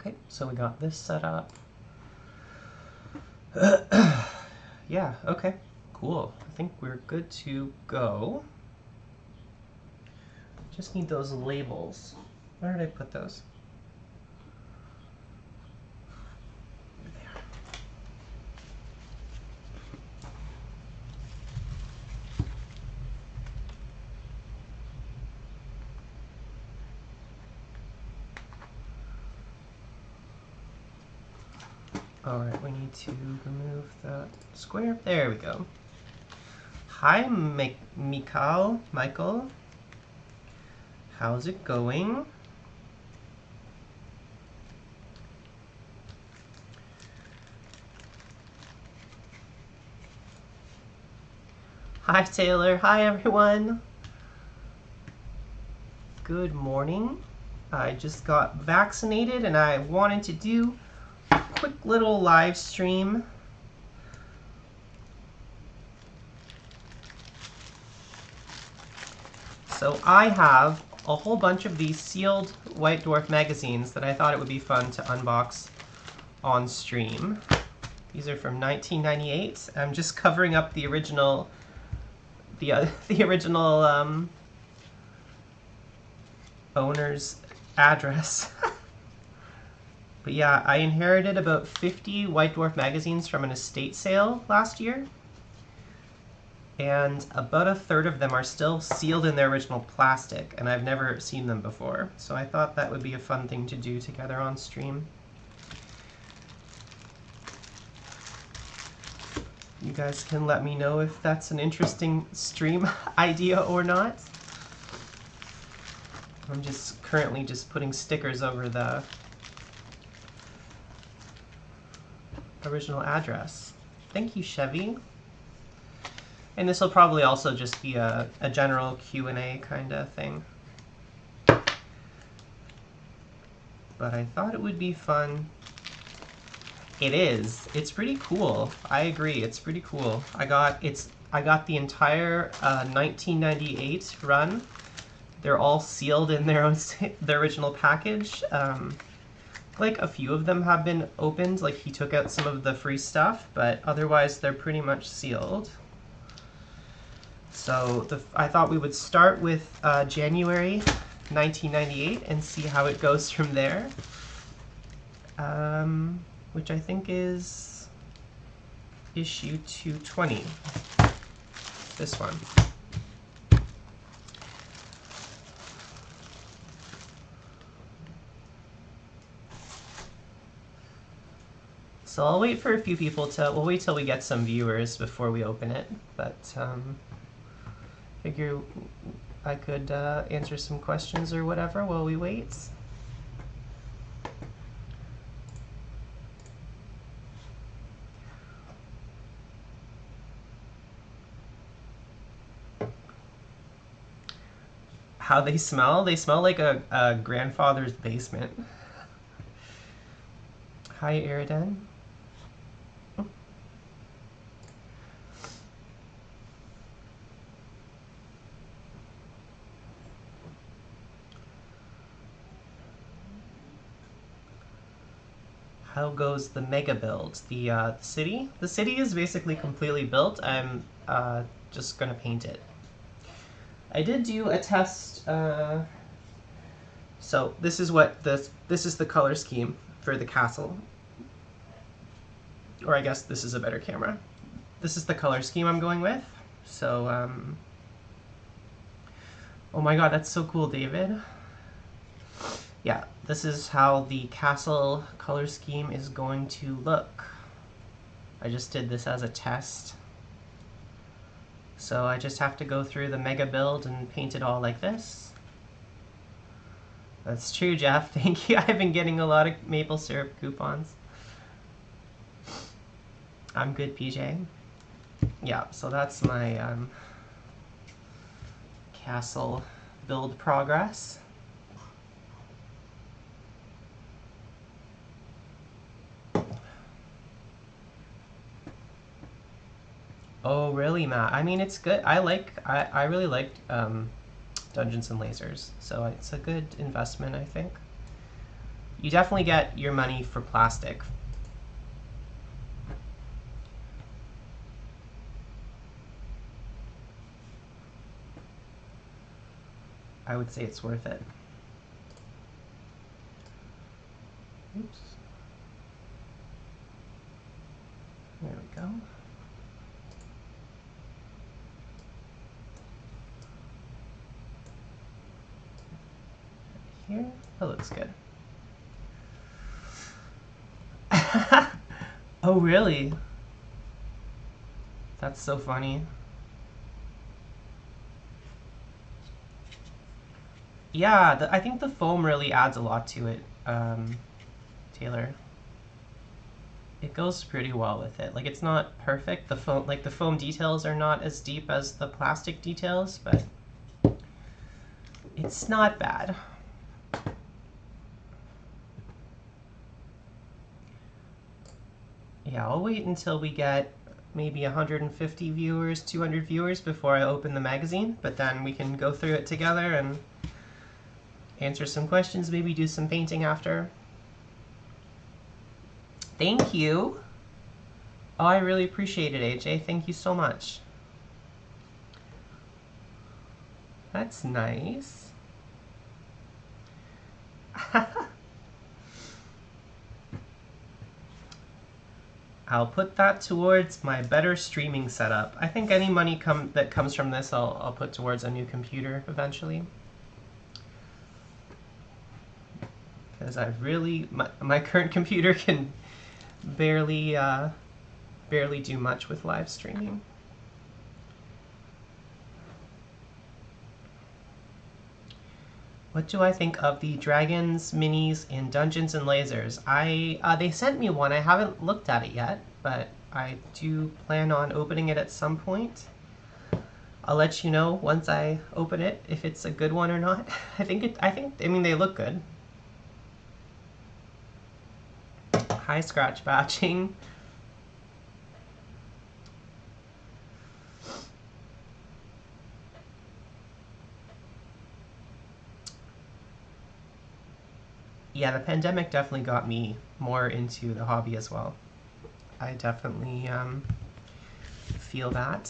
Okay, so we got this set up. Yeah, okay, cool. I think we're good to go. Just need those labels. Where did I put those? All right, we need to remove that square. There we go. Hi, Michael. How's it going? Hi, Taylor. Hi, everyone. Good morning. I just got vaccinated and I wanted to do a quick little live stream. So I have a whole bunch of these sealed White Dwarf magazines that I thought it would be fun to unbox on stream. These are from 1998. I'm just covering up the original, the original owner's address. But yeah, I inherited about 50 White Dwarf magazines from an estate sale last year. And about a third of them are still sealed in their original plastic, and I've never seen them before. So I thought that would be a fun thing to do together on stream. You guys can let me know if that's an interesting stream idea or not. I'm just currently just putting stickers over the original address. Thank you, Chevy. And this will probably also just be a general Q&A kind of thing. But I thought it would be fun. It is. It's pretty cool. I agree. It's pretty cool. I got the entire 1998 run. They're all sealed in their original package. Like a few of them have been opened. Like he took out some of the free stuff, but otherwise they're pretty much sealed. So I thought we would start with January 1998 and see how it goes from there. Which I think is issue 220. This one. So I'll wait for a few people we'll wait till we get some viewers before we open it, but figure I could answer some questions or whatever while we wait. How they smell? They smell like a grandfather's basement. Hi, Eridan. How goes the mega build? The city? The city is basically completely built. I'm just gonna paint it. I did do a test. So this is the color scheme for the castle. Or I guess this is a better camera. This is the color scheme I'm going with. So oh my god, that's so cool, David. Yeah, this is how the castle color scheme is going to look. I just did this as a test. So I just have to go through the mega build and paint it all like this. That's true, Jeff. Thank you. I've been getting a lot of maple syrup coupons. I'm good, PJ. Yeah, so that's my castle build progress. Oh, really, Matt? I mean, it's good. I really liked Dungeons and Lasers, so it's a good investment, I think. You definitely get your money for plastic. I would say it's worth it. Oops. There we go. Here, that looks good. Oh, really? That's so funny. Yeah, I think the foam really adds a lot to it, Taylor. It goes pretty well with it. Like, it's not perfect. The foam details are not as deep as the plastic details, but it's not bad. Yeah, I'll wait until we get maybe 150 viewers, 200 viewers before I open the magazine, but then we can go through it together and answer some questions, maybe do some painting after. Thank you. Oh, I really appreciate it, AJ. Thank you so much. That's nice. I'll put that towards my better streaming setup. I think any money that comes from this, I'll put towards a new computer eventually. Because I've really, my current computer can barely do much with live streaming. What do I think of the Dragons, Minis, and Dungeons and Lasers? They sent me one. I haven't looked at it yet, but I do plan on opening it at some point. I'll let you know once I open it if it's a good one or not. I mean, they look good. Hi, Scratch Batching. Yeah, the pandemic definitely got me more into the hobby as well. I definitely feel that.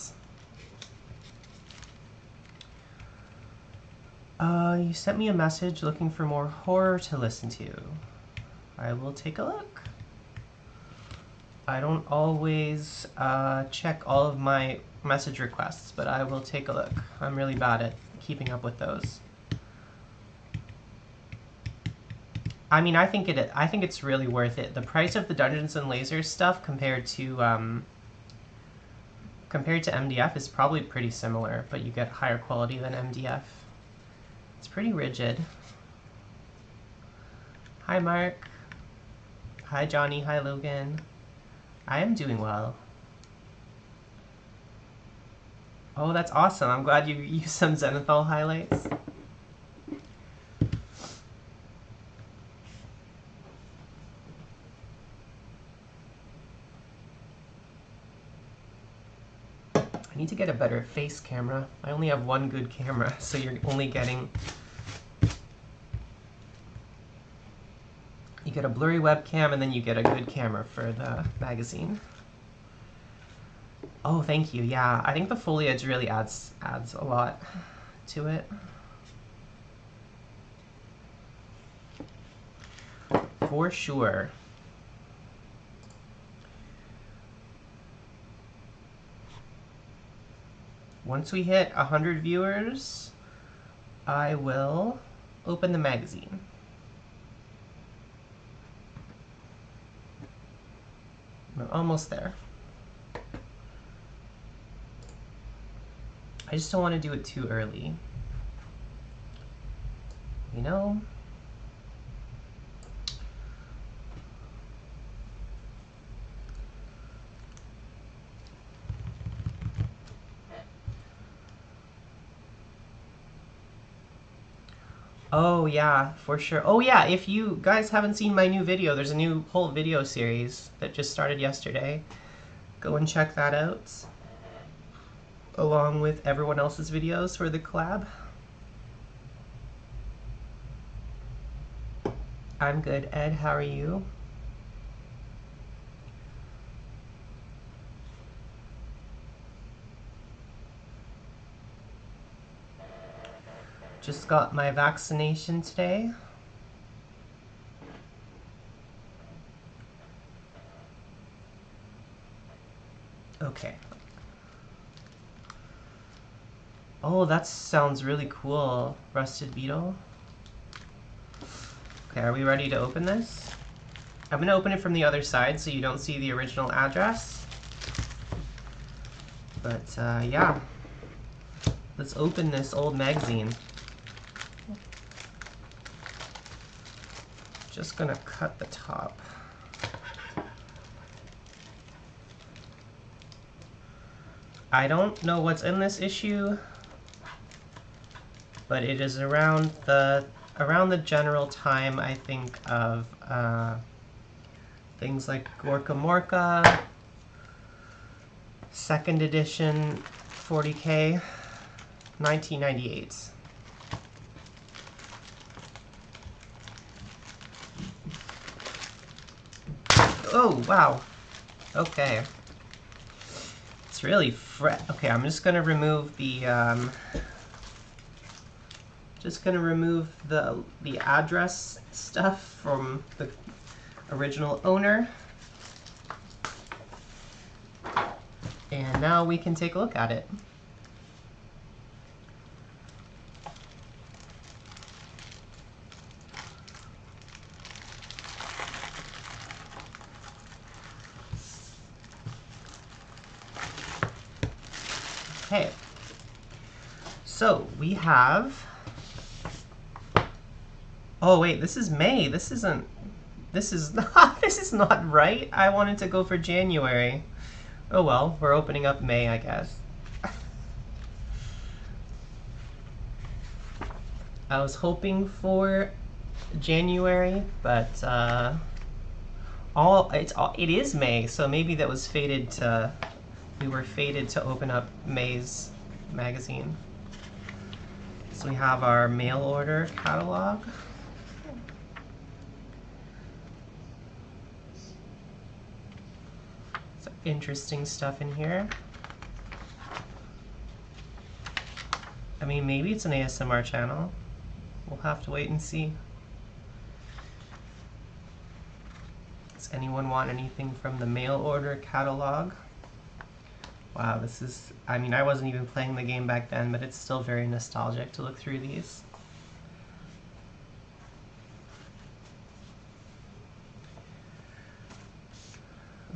You sent me a message looking for more horror to listen to. I will take a look. I don't always check all of my message requests, but I will take a look. I'm really bad at keeping up with those. I mean, I think it's really worth it. The price of the Dungeons and Lasers stuff compared to MDF is probably pretty similar, but you get higher quality than MDF. It's pretty rigid. Hi, Mark. Hi, Johnny. Hi, Logan. I am doing well. Oh, that's awesome. I'm glad you used some Zenithal highlights. I need to get a better face camera. I only have one good camera, so you're only getting... You get a blurry webcam, and then you get a good camera for the magazine. Oh, thank you. Yeah, I think the foliage really adds a lot to it. For sure. Once we hit 100 viewers, I will open the magazine. We're almost there. I just don't want to do it too early. You know? Oh yeah, for sure. Oh yeah, if you guys haven't seen my new video, there's a new whole video series that just started yesterday. Go and check that out, along with everyone else's videos for the collab. I'm good, Ed. How are you? Just got my vaccination today. Okay. Oh, that sounds really cool. Rusted beetle. Okay, are we ready to open this? I'm going to open it from the other side so you don't see the original address. But yeah, let's open this old magazine. Just going to cut the top. I don't know what's in this issue, but it is around the general time, I think, of things like Gorka Morka, 2nd edition, 40K, 1998. Oh, wow. Okay. It's really okay, I'm just going to remove the the address stuff from the original owner. And now we can take a look at it. Okay. So we have, oh wait, this is May. This is not right. I wanted to go for January. Oh well, we're opening up May, I guess. I was hoping for January, but it is May, so maybe that was fated to, we were fated to open up May's magazine. So we have our mail order catalog. Some interesting stuff in here. I mean, maybe it's an ASMR channel. We'll have to wait and see. Does anyone want anything from the mail order catalog? Wow, this is, I mean, I wasn't even playing the game back then, but it's still very nostalgic to look through these.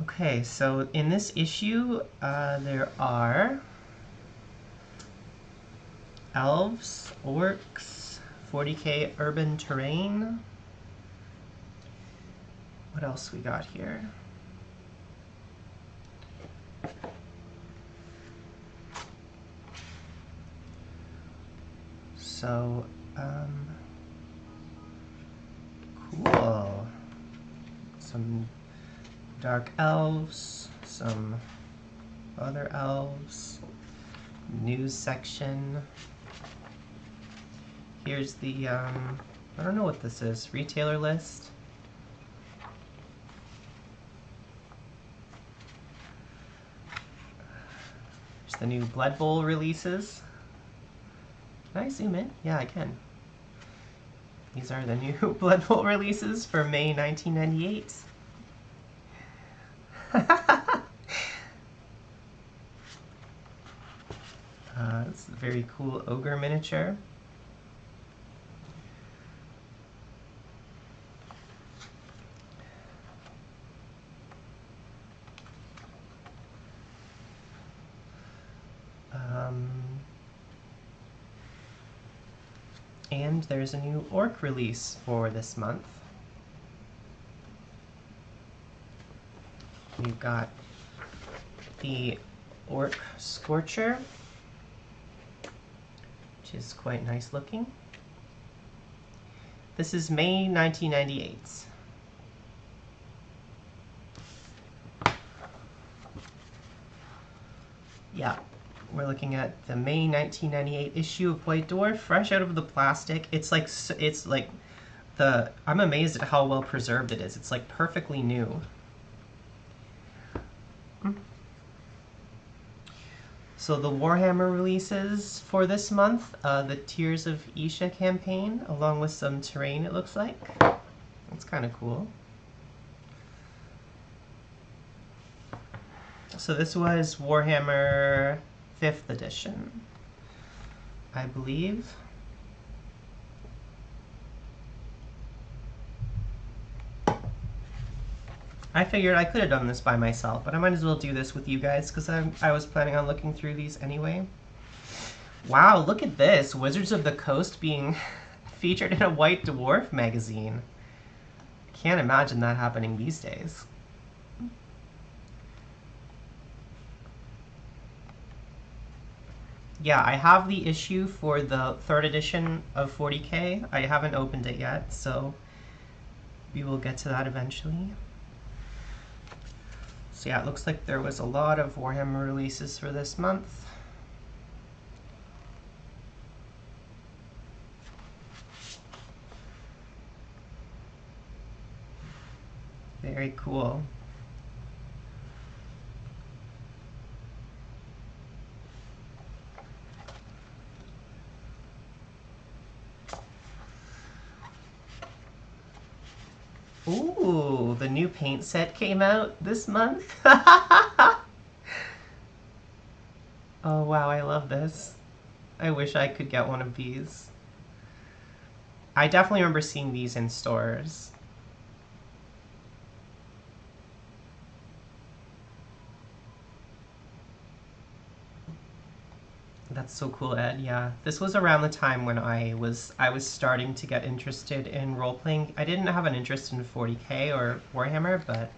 Okay, so in this issue, there are elves, orcs, 40K urban terrain. What else we got here? So, cool. Some dark elves, some other elves, news section. Here's the, I don't know what this is, retailer list. There's the new Blood Bowl releases. Can I zoom in? Yeah, I can. These are the new Blood Bowl releases for May 1998. It's a very cool ogre miniature. And there's a new orc release for this month. We've got the Orc Scorcher, which is quite nice looking. This is May 1998. Yeah, we're looking at the May 1998 issue of White Dwarf, fresh out of the plastic. It's like I'm amazed at how well preserved it is. It's like perfectly new. So the Warhammer releases for this month, the Tears of Isha campaign, along with some terrain, it looks like. That's kind of cool. So this was Warhammer 5th edition, I believe. I figured I could have done this by myself, but I might as well do this with you guys because I was planning on looking through these anyway. Wow, look at this. Wizards of the Coast being featured in a White Dwarf magazine. Can't imagine that happening these days. Yeah, I have the issue for the 3rd edition of 40K. I haven't opened it yet, so we will get to that eventually. So yeah, it looks like there was a lot of Warhammer releases for this month. Very cool. Ooh, the new paint set came out this month. Oh wow, I love this. I wish I could get one of these. I definitely remember seeing these in stores. That's so cool, Ed. Yeah, this was around the time when I was starting to get interested in role-playing. I didn't have an interest in 40K or Warhammer, but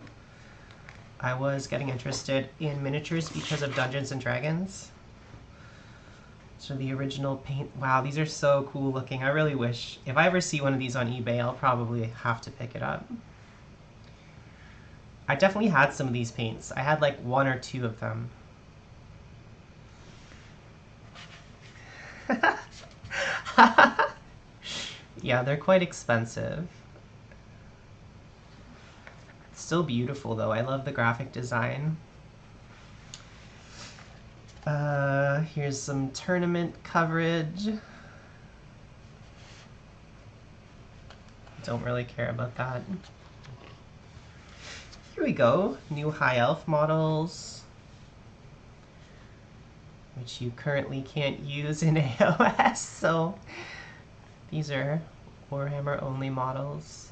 I was getting interested in miniatures because of Dungeons and Dragons. So the original paint. Wow, these are so cool looking. I really wish, if I ever see one of these on eBay, I'll probably have to pick it up. I definitely had some of these paints. I had like 1 or 2 of them. Yeah, they're quite expensive. Still beautiful though. I love the graphic design. Here's some tournament coverage. Don't really care about that. Here we go. New High Elf models, which you currently can't use in AOS, so these are Warhammer only models.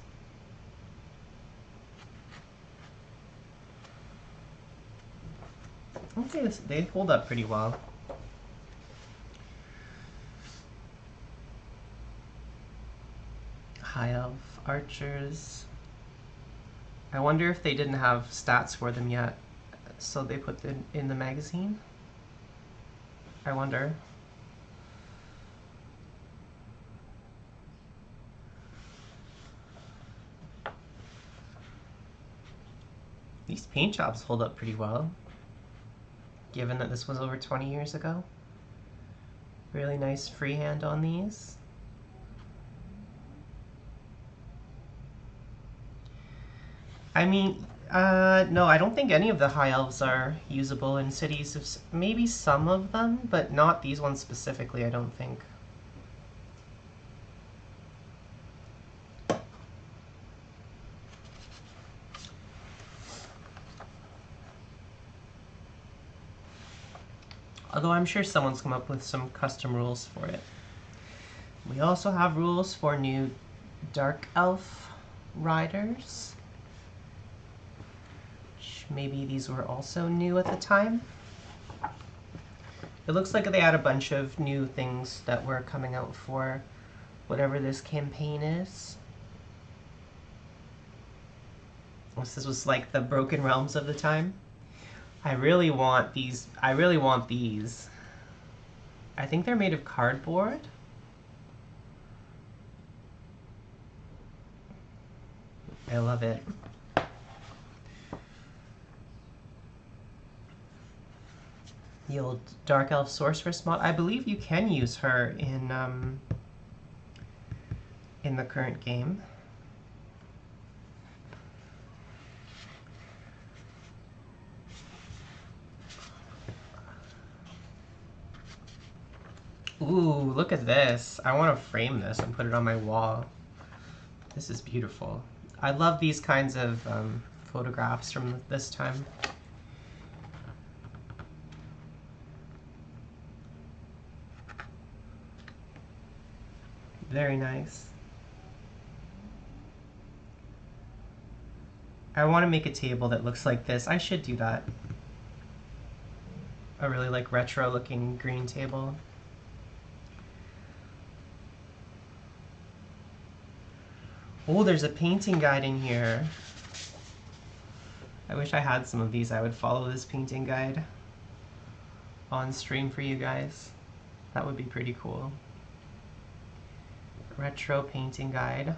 Okay, they hold up pretty well. High Elf archers. I wonder if they didn't have stats for them yet, so they put them in the magazine. I wonder. These paint jobs hold up pretty well, given that this was over 20 years ago. Really nice freehand on these. I mean, no, I don't think any of the high elves are usable in cities. Maybe some of them, but not these ones specifically, I don't think. Although I'm sure someone's come up with some custom rules for it. We also have rules for new Dark Elf riders. Maybe these were also new at the time. It looks like they had a bunch of new things that were coming out for whatever this campaign is. This was like the Broken Realms of the time. I really want these. I really want these. I think they're made of cardboard. I love it. The old Dark Elf Sorceress mod. I believe you can use her in the current game. Ooh, look at this. I want to frame this and put it on my wall. This is beautiful. I love these kinds of photographs from this time. Very nice. I want to make a table that looks like this. I should do that. A really like retro looking green table. Oh, there's a painting guide in here. I wish I had some of these. I would follow this painting guide on stream for you guys. That would be pretty cool. Retro painting guide.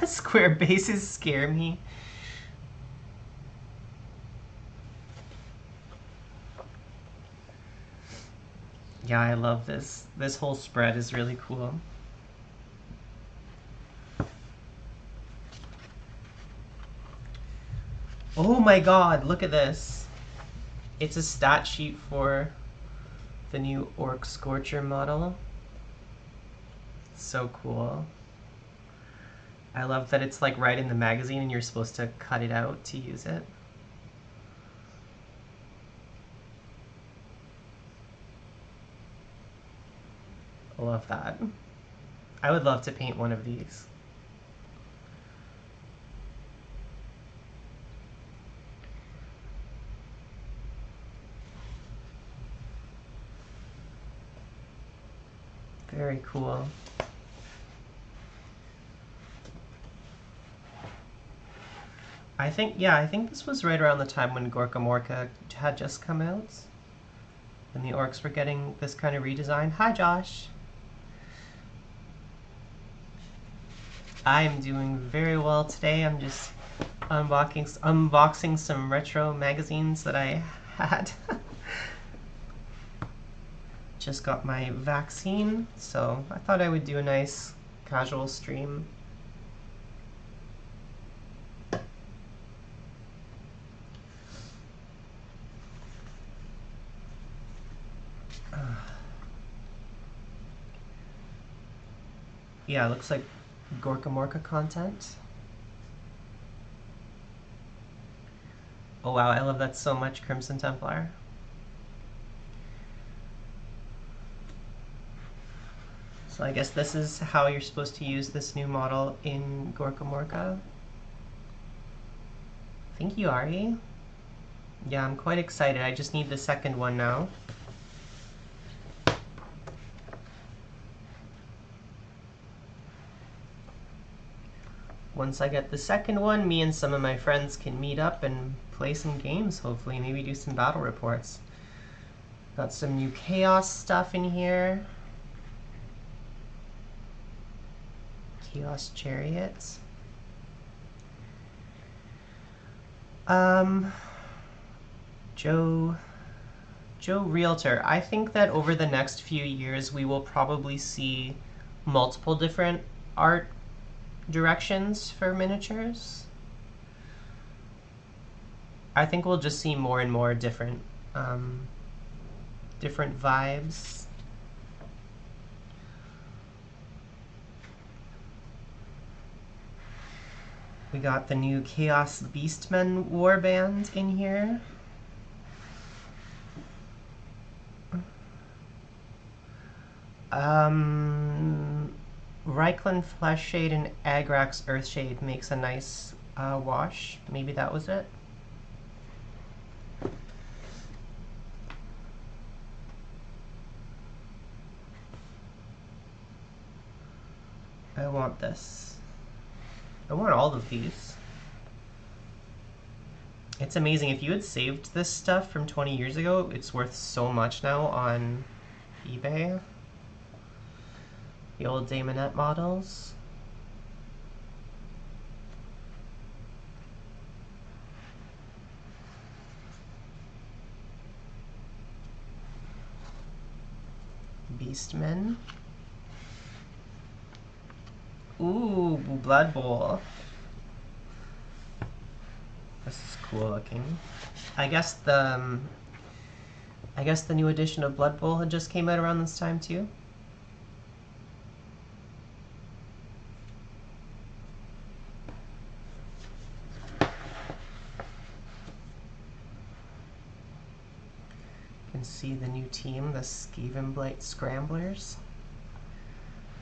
Square bases scare me. Yeah, I love this. This whole spread is really cool. Oh my god, look at this. It's a stat sheet for the new Orc Scorcher model. So cool. I love that it's like right in the magazine and you're supposed to cut it out to use it. I love that. I would love to paint one of these. Very cool. I think this was right around the time when Gorka Morka had just come out. And the orcs were getting this kind of redesign. Hi, Josh. I am doing very well today. I'm just unboxing some retro magazines that I had. Just got my vaccine, so I thought I would do a nice casual stream. Yeah, it looks like Gorka Morka content. Oh wow, I love that so much, Crimson Templar. So I guess this is how you're supposed to use this new model in Gorka Morka. Thank you, Ari. Yeah, I'm quite excited. I just need the second one now. Once I get the second one, me and some of my friends can meet up and play some games, hopefully. Maybe do some battle reports. Got some new Chaos stuff in here. Chaos Chariots. Joe Realtor. I think that over the next few years we will probably see multiple different art directions for miniatures. I think we'll just see more and more different vibes. We got the new Chaos Beastmen warband in here. Reichland Fleshshade and Agrax Earthshade makes a nice wash. Maybe that was it. I want this. I want all of these. It's amazing. If you had saved this stuff from 20 years ago, it's worth so much now on eBay. The old Daemonette models. Beastmen. Ooh, Blood Bowl. This is cool looking. I guess the I guess the new edition of Blood Bowl had just came out around this time too. You can see the new team, the Skavenblight Scramblers.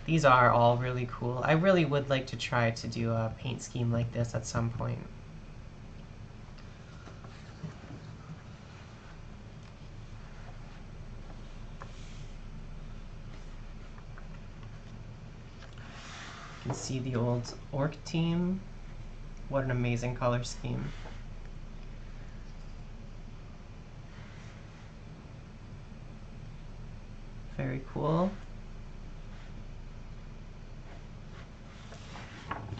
These are all really cool. I really would like to try to do a paint scheme like this at some point. You can see the old orc team. What an amazing color scheme. Very cool.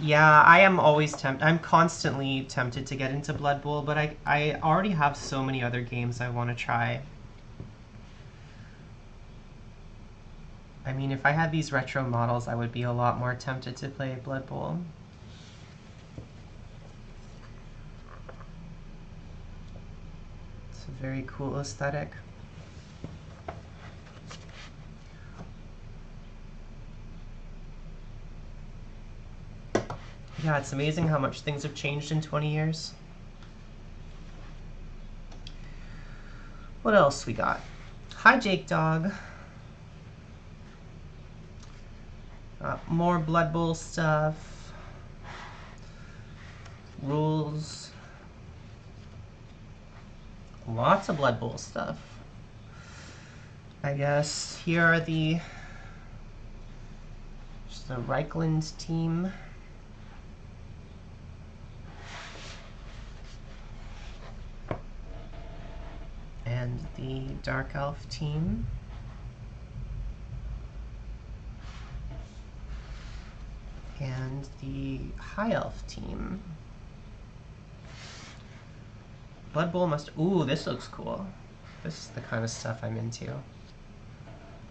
Yeah, I am always tempted. I'm constantly tempted to get into Blood Bowl, but I already have so many other games I want to try. I mean, if I had these retro models, I would be a lot more tempted to play Blood Bowl. It's a very cool aesthetic. Yeah, it's amazing how much things have changed in 20 years. What else we got? Hi, Jake Dog. More Blood Bowl stuff. Rules. Lots of Blood Bowl stuff. I guess here are the Reichland team. And the Dark Elf team. And the High Elf team. Blood Bowl must... Ooh, this looks cool. This is the kind of stuff I'm into.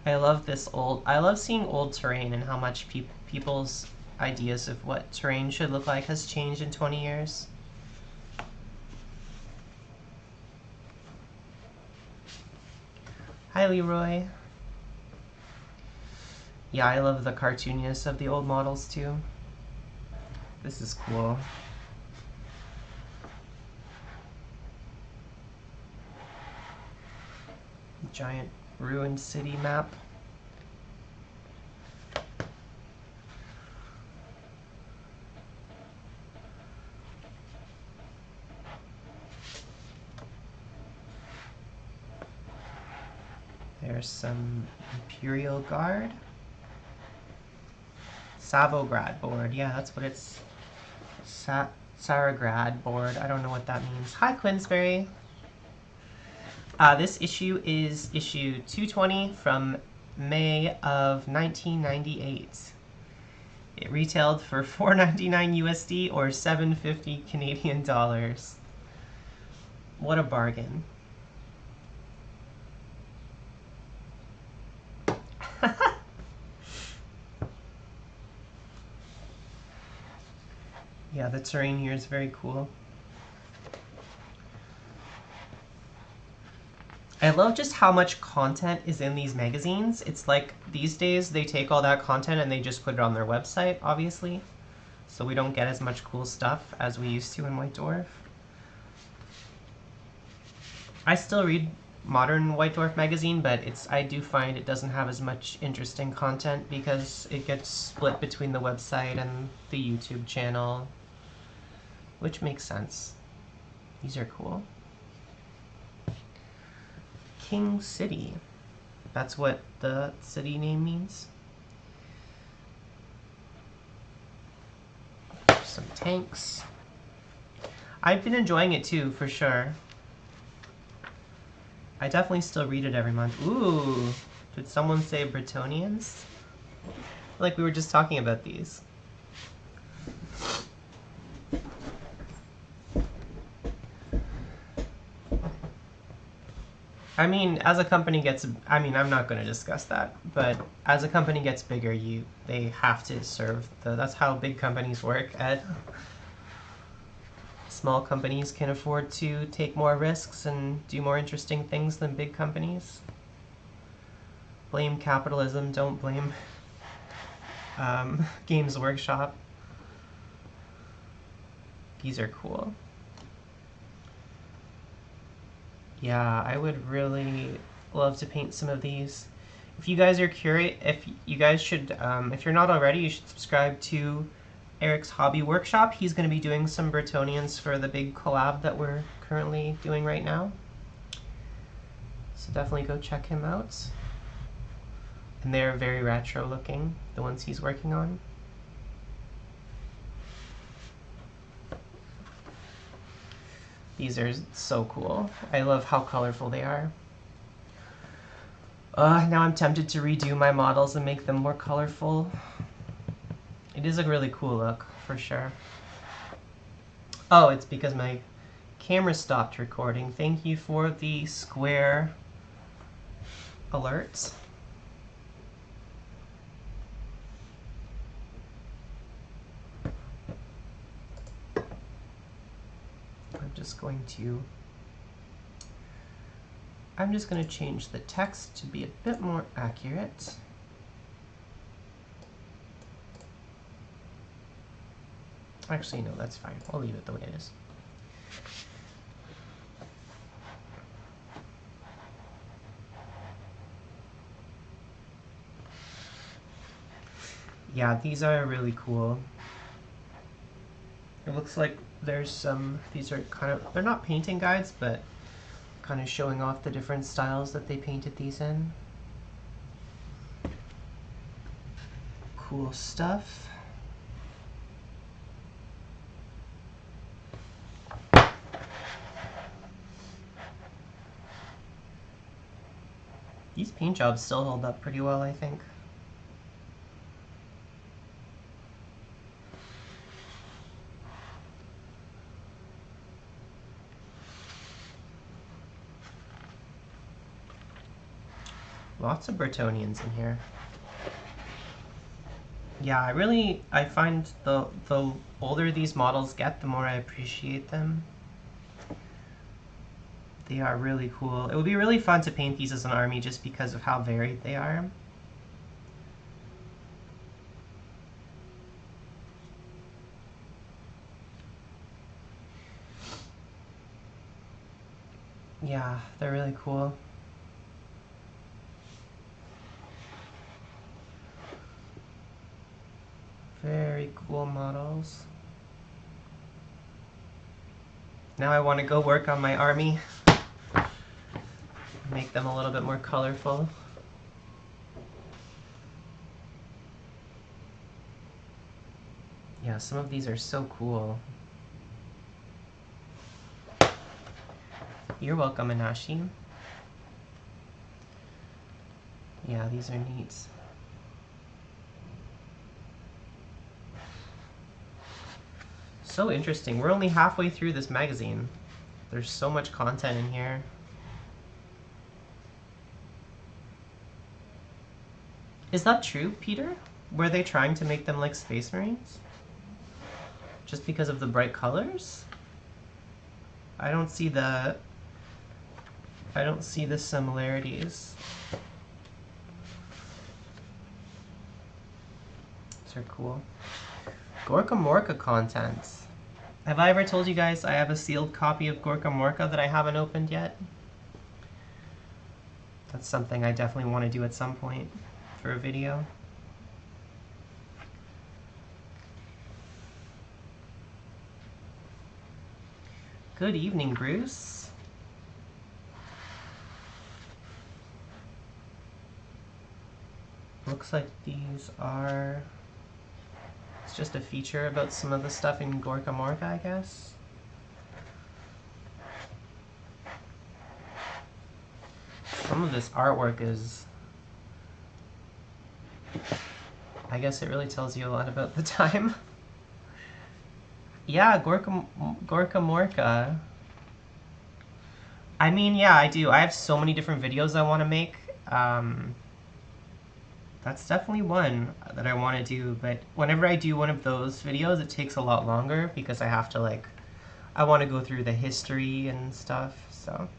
I love this old... I love seeing old terrain and how much people's ideas of what terrain should look like has changed in 20 years. Hi, Leroy. Yeah, I love the cartooniness of the old models, too. This is cool. Giant ruined city map. There's some Imperial Guard. Savograd board. Yeah, that's what it's... Sarograd board. I don't know what that means. Hi, Quinsbury. This issue is issue 220 from May of 1998. It retailed for $4.99 USD or $7.50 Canadian dollars. What a bargain. Yeah, the terrain here is very cool. I love just how much content is in these magazines. It's like these days they take all that content and they just put it on their website, obviously. So we don't get as much cool stuff as we used to in White Dwarf. I still read modern White Dwarf magazine, but I do find it doesn't have as much interesting content because it gets split between the website and the YouTube channel, which makes sense. These are cool. King City. That's what the city name means. Some tanks. I've been enjoying it too, for sure. I definitely still read it every month. Ooh, did someone say Bretonians? Like we were just talking about these. I mean, as a company gets, I mean, I'm not going to discuss that, but as a company gets bigger, they have to serve that's how big companies work, Ed. small companies can afford to take more risks and do more interesting things than big companies. Blame capitalism, don't blame Games Workshop. These are cool. Yeah, I would really love to paint some of these. If you guys are curious, if you guys should, if you're not already, you should subscribe to Eric's Hobby Workshop. He's going to be doing some Bretonnians for the big collab that we're currently doing right now. So definitely go check him out. And they're very retro looking, the ones he's working on. These are so cool. I love how colorful they are. Now I'm tempted to redo my models and make them more colorful. It is a really cool look, for sure. Oh, it's because my camera stopped recording. Thank you for the square alerts. I'm just going to change the text to be a bit more accurate. Actually, no, that's fine. I'll leave it the way it is. Yeah, these are really cool. It looks like there's some, these are kind of, they're not painting guides, but kind of showing off the different styles that they painted these in. Cool stuff. These paint jobs still hold up pretty well, I think. Lots of Bretonnians in here. Yeah, I find the older these models get, the more I appreciate them. They are really cool. It would be really fun to paint these as an army just because of how varied they are. Yeah, they're really cool. Very cool models. Now I want to go work on my army. Make them a little bit more colorful. Yeah, some of these are so cool. You're welcome, Anashi. Yeah, these are neat. So interesting. We're only halfway through this magazine. There's so much content in here. Is that true, Peter? Were they trying to make them like Space Marines? Just because of the bright colors? I don't see the similarities. These are cool. Gorka Morka content. Have I ever told you guys I have a sealed copy of Gorka Morka that I haven't opened yet? That's something I definitely want to do at some point for a video. Good evening, Bruce. Looks like these are... It's just a feature about some of the stuff in Gorka Morka, I guess. Some of this artwork is... I guess it really tells you a lot about the time. Yeah, Gorka Morka. I mean, yeah, I do. I have so many different videos I want to make. That's definitely one that I want to do, but whenever I do one of those videos, it takes a lot longer because I have I want to go through the history and stuff, so.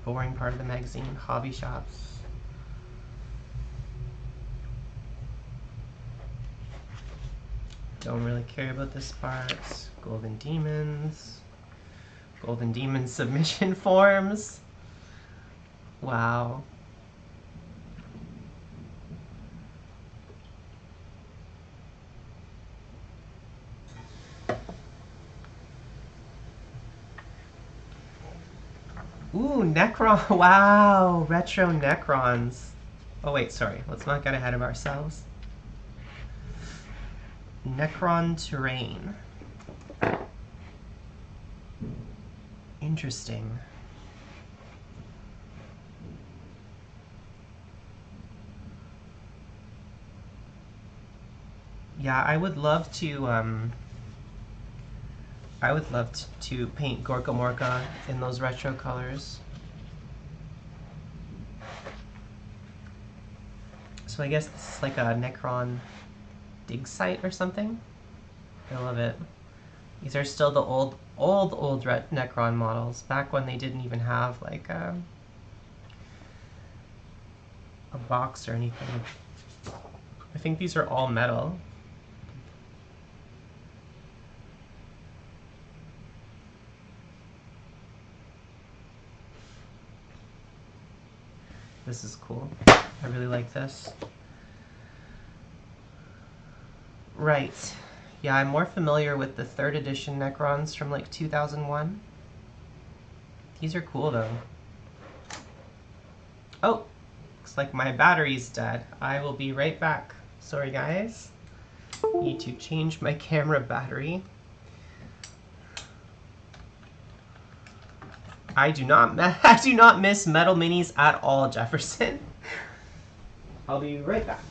Boring part of the magazine, hobby shops. Don't really care about this part. Golden Demons. Golden Demon submission forms. Wow. Ooh, Necron. Wow, retro Necrons. Oh wait, sorry. Let's not get ahead of ourselves. Necron terrain. Interesting. Yeah, I would love to paint Gorka Morka in those retro colors. So I guess this is like a Necron dig site or something. I love it. These are still the old Necron models, back when they didn't even have like a box or anything. I think these are all metal. This is cool. I really like this. Right. Yeah, I'm more familiar with the 3rd edition Necrons from like 2001. These are cool though. Oh, looks like my battery's dead. I will be right back. Sorry guys. Need to change my camera battery. I do not miss metal minis at all, Jefferson. I'll be right back.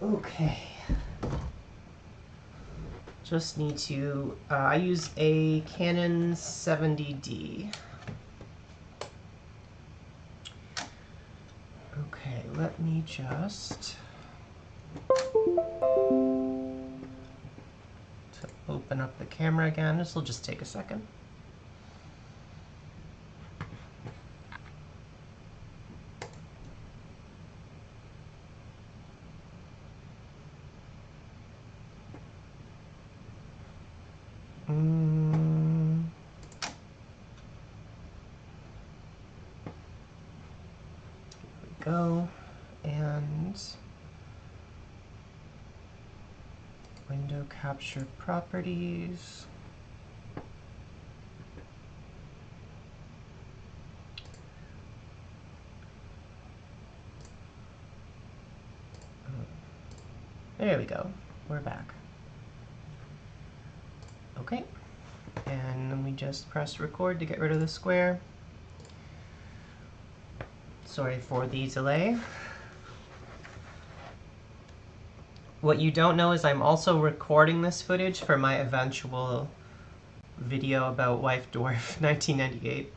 Okay. Just need to, I use a Canon 70D. Okay, let me just open up the camera again. This will just take a second. Go, and window capture properties. There we go. We're back. Okay. And then we just press record to get rid of the square. Sorry for the delay. What you don't know is I'm also recording this footage for my eventual video about Wife Dwarf 1998.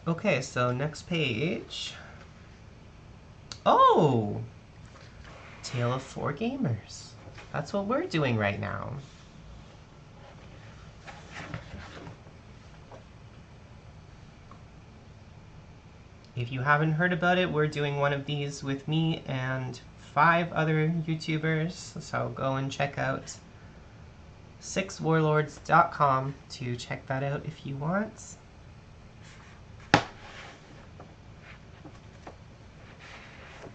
Okay, so next page. Oh! Tale of Four Gamers. That's what we're doing right now. If you haven't heard about it, we're doing one of these with me and 5 other YouTubers, so go and check out 6warlords.com to check that out if you want.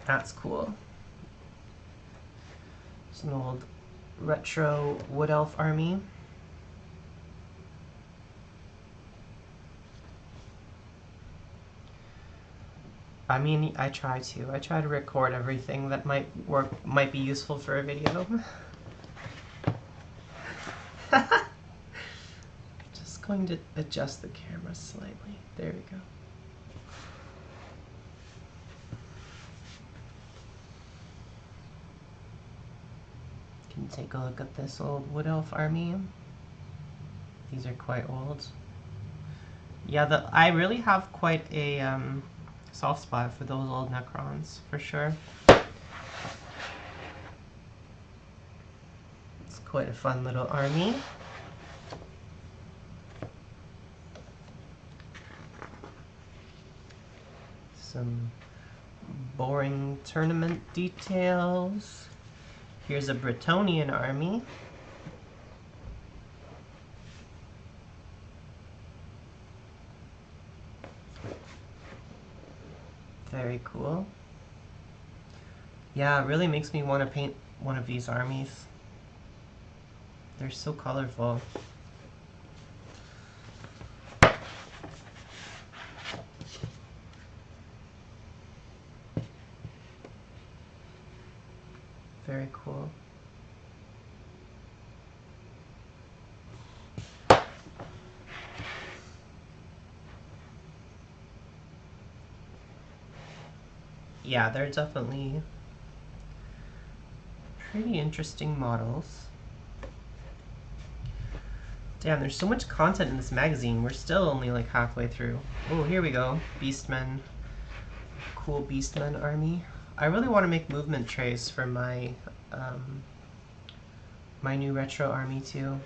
That's cool. It's an old retro Wood Elf army. I mean, I try to record everything that might be useful for a video. Just going to adjust the camera slightly. There we go. Take a look at this old Wood Elf army. These are quite old. Yeah, I really have quite a soft spot for those old Necrons, for sure. It's quite a fun little army. Some boring tournament details. Here's a Bretonnian army. Very cool. Yeah, it really makes me want to paint one of these armies. They're so colorful. Very cool. Yeah, they're definitely pretty interesting models. Damn, there's so much content in this magazine. We're still only like halfway through. Oh, here we go. Beastmen. Cool Beastmen army. I really want to make movement trace for my my new retro army too.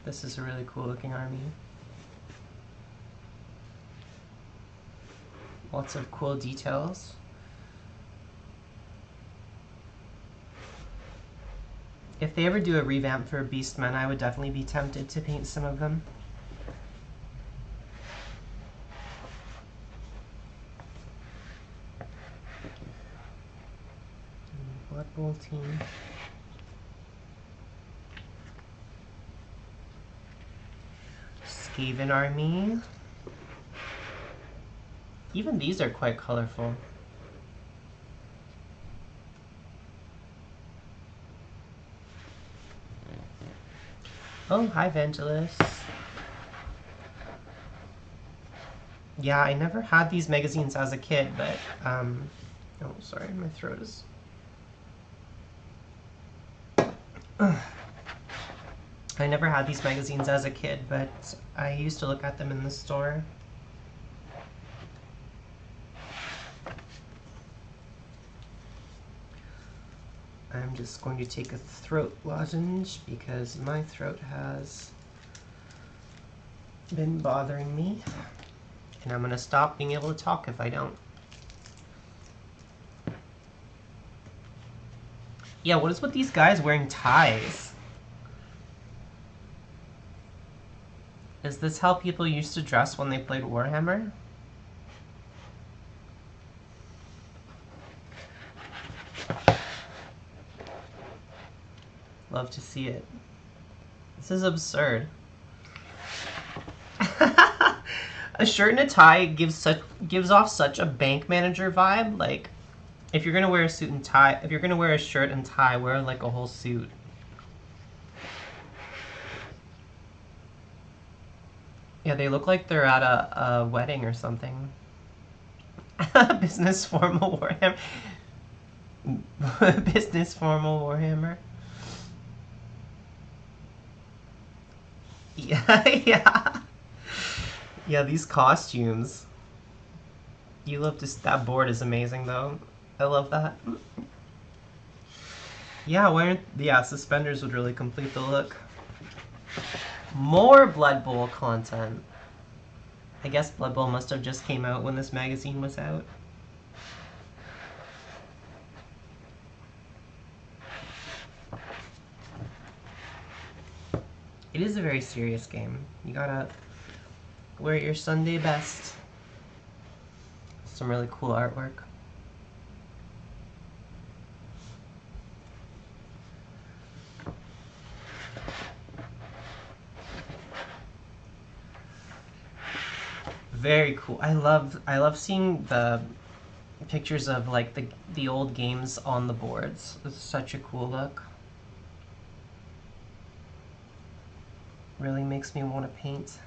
This is a really cool looking army. Lots of cool details. If they ever do a revamp for Beastmen, I would definitely be tempted to paint some of them. Blood Bowl team. Skaven army. Even these are quite colorful. Oh, hi, Vangelis. Yeah, I never had these magazines as a kid, but, oh, sorry, my throat is... I never had these magazines as a kid, but I used to look at them in the store. I'm just going to take a throat lozenge because my throat has been bothering me. And I'm going to stop being able to talk if I don't. Yeah, what is with these guys wearing ties? Is this how people used to dress when they played Warhammer? Love to see it. This is absurd. A shirt and a tie gives off such a bank manager vibe. Like, if you're gonna wear a suit and tie, if you're gonna wear a shirt and tie, wear like a whole suit. Yeah, they look like they're at a wedding or something. Business formal Warhammer. Business formal Warhammer. Yeah, yeah. Yeah, these costumes. You love to... That board is amazing, though. I love that. Yeah, wearing... Yeah, suspenders would really complete the look. More Blood Bowl content. I guess Blood Bowl must have just came out when this magazine was out. It is a very serious game. You gotta wear your Sunday best. Some really cool artwork. Very cool. I love seeing the pictures of like the old games on the boards. It's such a cool look. Really makes me want to paint.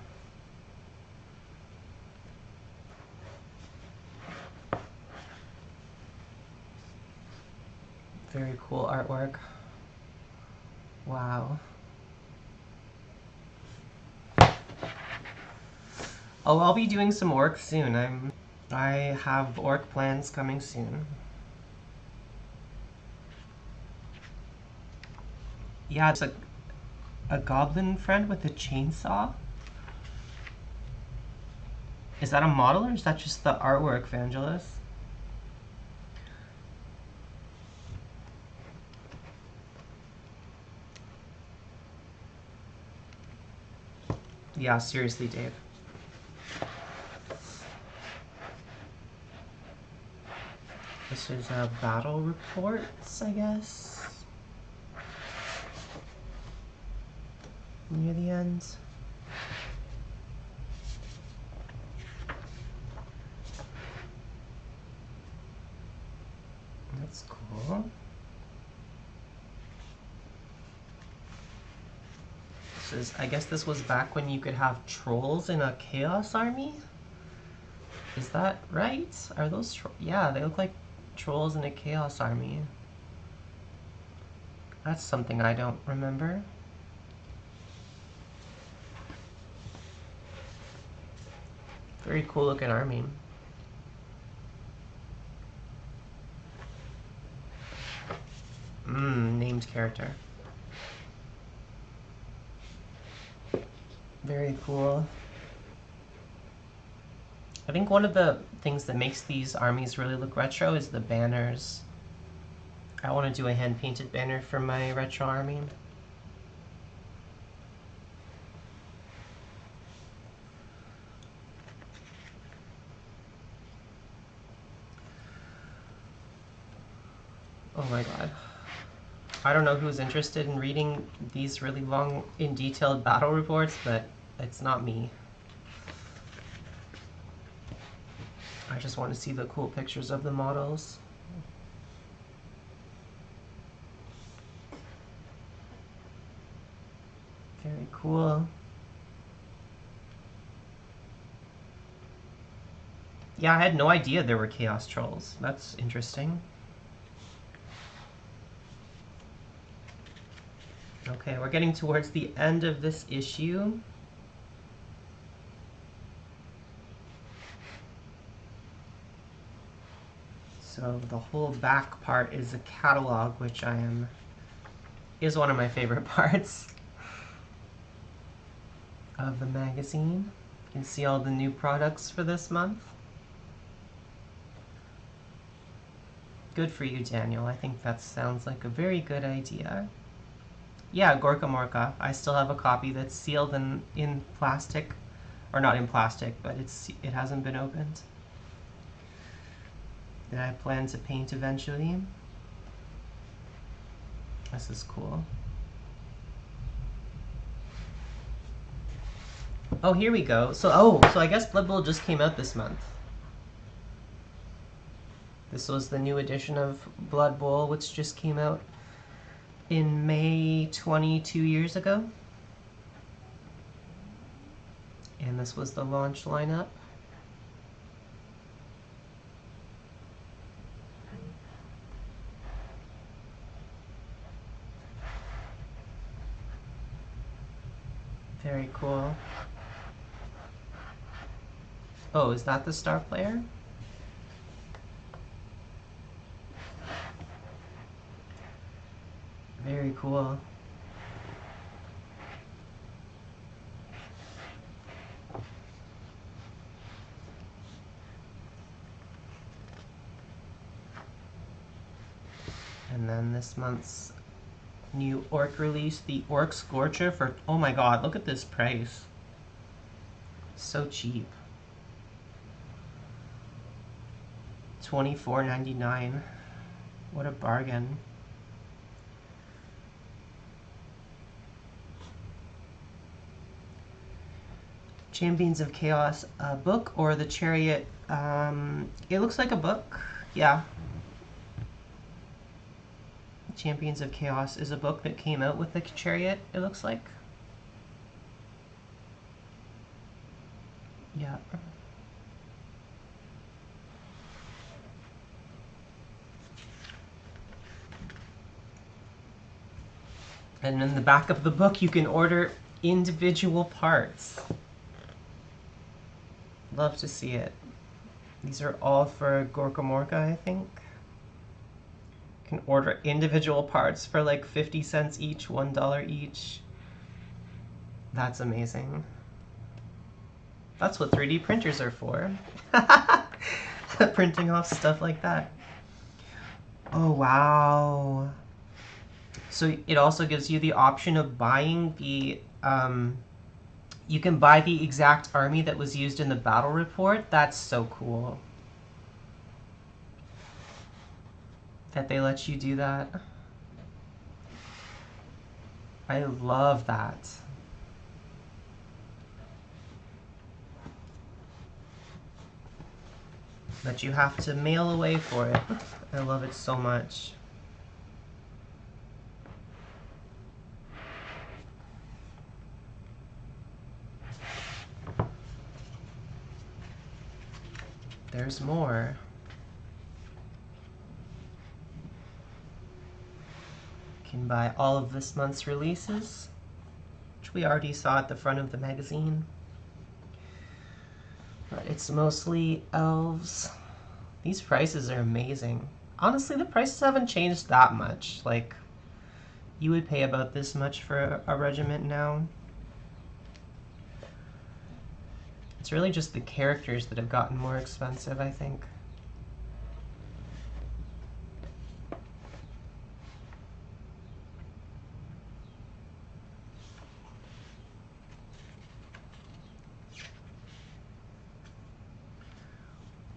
Very cool artwork. Wow. Oh, I'll be doing some orc soon. I have orc plans coming soon. Yeah, it's a goblin friend with a chainsaw. Is that a model or is that just the artwork, Vangelis? Yeah, seriously, Dave. This is battle reports, I guess. Near the end. That's cool. I guess this was back when you could have trolls in a chaos army? Is that right? Are those yeah, they look like trolls in a chaos army. That's something I don't remember. Very cool looking army. Named character. Very cool. I think one of the things that makes these armies really look retro is the banners. I want to do a hand-painted banner for my retro army. Oh my god. I don't know who's interested in reading these really long, in detailed battle reports, but it's not me. I just want to see the cool pictures of the models. Very cool. Yeah, I had no idea there were Chaos Trolls. That's interesting. Okay, we're getting towards the end of this issue. So the whole back part is a catalog, which is one of my favorite parts of the magazine. You can see all the new products for this month. Good for you, Daniel. I think that sounds like a very good idea. Yeah, Gorka Morka. I still have a copy that's sealed in plastic. Or not in plastic, but it hasn't been opened. That I plan to paint eventually. This is cool. Oh, here we go. So I guess Blood Bowl just came out this month. This was the new edition of Blood Bowl, which just came out in May 22 years ago. And this was the launch lineup. Very cool. Oh, is that the star player? Very cool. And then this month's new orc release, the Orc Scorcher for, oh my god, look at this price. So cheap. $24.99. What a bargain. Champions of Chaos book or the Chariot. It looks like a book. Yeah. Champions of Chaos is a book that came out with the Chariot, it looks like. Yeah. And in the back of the book, you can order individual parts. Love to see it. These are all for Gorka Morka, I think. You can order individual parts for like 50 cents each, $1 each. That's amazing. That's what 3D printers are for. Printing off stuff like that. Oh, wow. So it also gives you the option of buying the, you can buy the exact army that was used in the battle report. That's so cool. That they let you do that. I love that. That you have to mail away for it. I love it so much. There's more. You can buy all of this month's releases, which we already saw at the front of the magazine. But it's mostly elves. These prices are amazing. Honestly, the prices haven't changed that much. Like, you would pay about this much for a regiment now. It's really just the characters that have gotten more expensive, I think.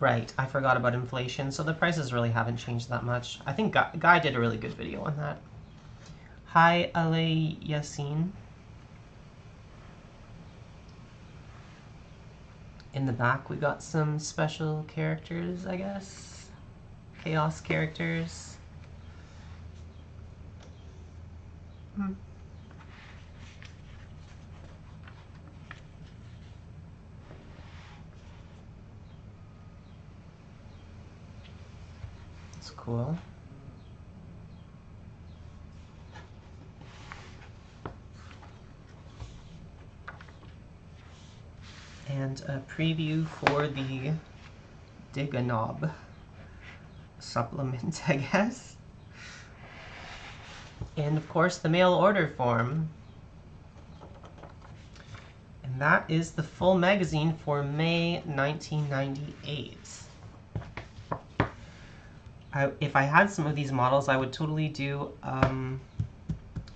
Right, I forgot about inflation, so the prices really haven't changed that much. I think Guy did a really good video on that. Hi, Ale Yassine. In the back, we got some special characters, I guess. Chaos characters. It's cool. And a preview for the Dig-a-Knob supplement, I guess. And of course the mail order form. And that is the full magazine for May 1998. If I had some of these models, I would totally do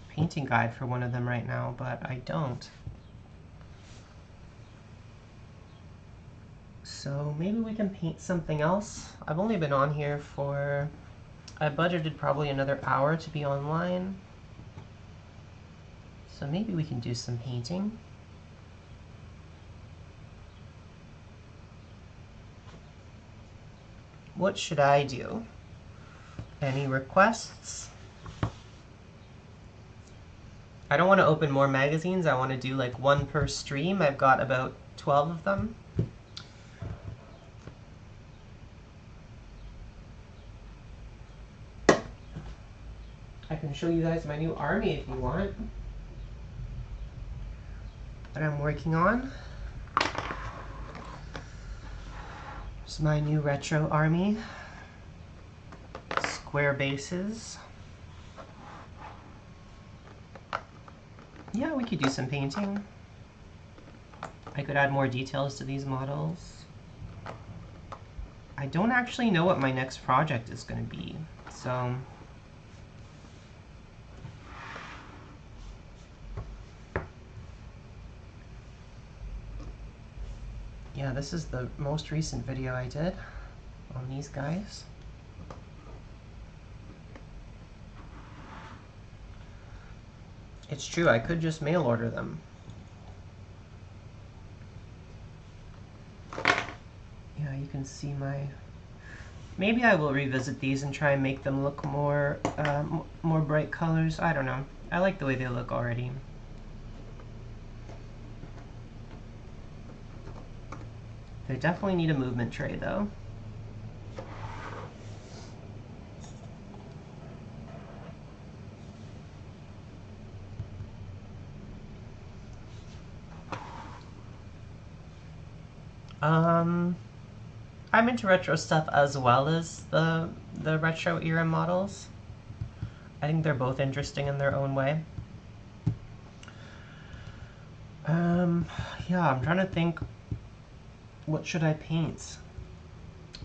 painting guide for one of them right now, but I don't. So maybe we can paint something else. I've only been on here for, I budgeted probably another hour to be online. So maybe we can do some painting. What should I do? Any requests? I don't want to open more magazines. I want to do like one per stream. I've got about 12 of them. I can show you guys my new army if you want. That I'm working on. It's my new retro army. Square bases. Yeah, we could do some painting. I could add more details to these models. I don't actually know what my next project is going to be, so yeah, this is the most recent video I did on these guys. It's true, I could just mail order them. Yeah, you can see my... Maybe I will revisit these and try and make them look more, more bright colors. I don't know. I like the way they look already. They definitely need a movement tray, though. Um, I'm into retro stuff as well as the retro era models. I think they're both interesting in their own way. Um, yeah, I'm trying to think, what should I paint?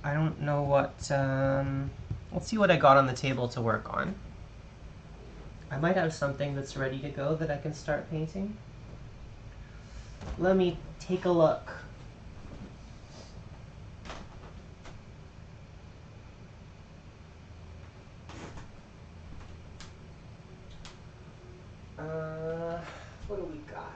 I don't know what, let's see what I got on the table to work on. I might have something that's ready to go that I can start painting. Let me take a look. What do we got?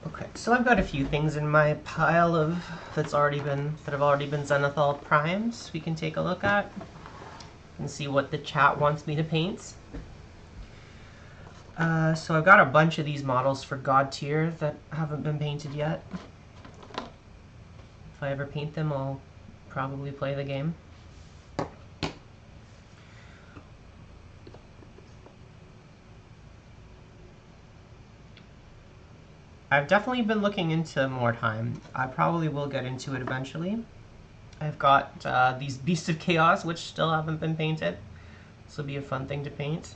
Okay, so I've got a few things in my pile of that have already been Zenithal primes. We can take a look at and see what the chat wants me to paint. So I've got a bunch of these models for God tier that haven't been painted yet. If I ever paint them, I'll probably play the game. I've definitely been looking into more time. I probably will get into it eventually. I've got these Beasts of Chaos, which still haven't been painted. This will be a fun thing to paint.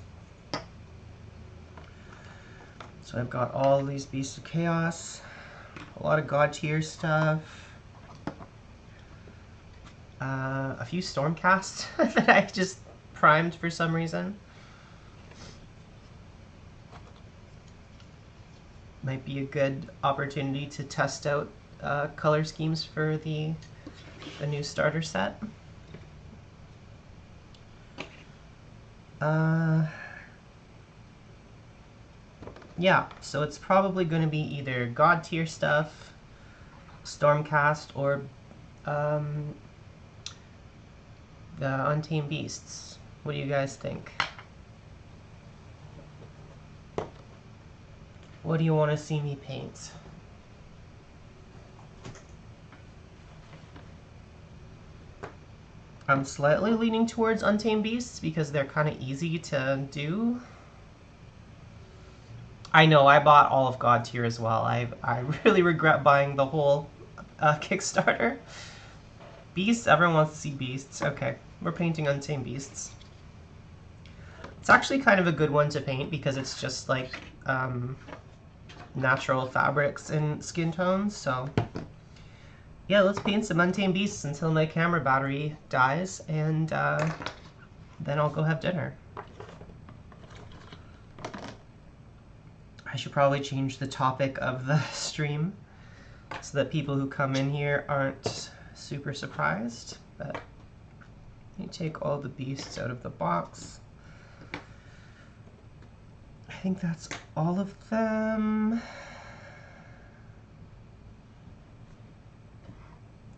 So I've got all these Beasts of Chaos, a lot of God tier stuff, a few Stormcasts that I just primed for some reason. Might be a good opportunity to test out color schemes for the new starter set. Yeah, so it's probably going to be either God tier stuff, Stormcast, or the Untamed Beasts. What do you guys think? What do you want to see me paint? I'm slightly leaning towards Untamed Beasts because they're kind of easy to do. I know, I bought all of God tier as well. I really regret buying the whole Kickstarter. Beasts? Everyone wants to see Beasts. Okay, we're painting Untamed Beasts. It's actually kind of a good one to paint because it's just like natural fabrics and skin tones, so yeah, let's paint some Untamed Beasts until my camera battery dies, and then I'll go have dinner. I should probably change the topic of the stream so that people who come in here aren't super surprised, but let me take all the beasts out of the box. I think that's all of them.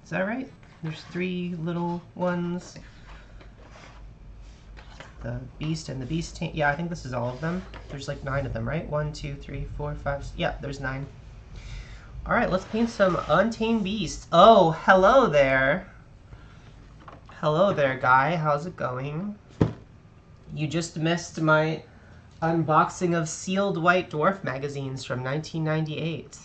Is that right? There's 3 little ones. The beast and the beast tank. Yeah, I think this is all of them. There's like 9 of them, right? 1, 2, 3, 4, 5. Yeah, there's 9. All right, let's paint some Untamed Beasts. Oh, hello there. Hello there, guy. How's it going? You just missed my unboxing of sealed White Dwarf magazines from 1998.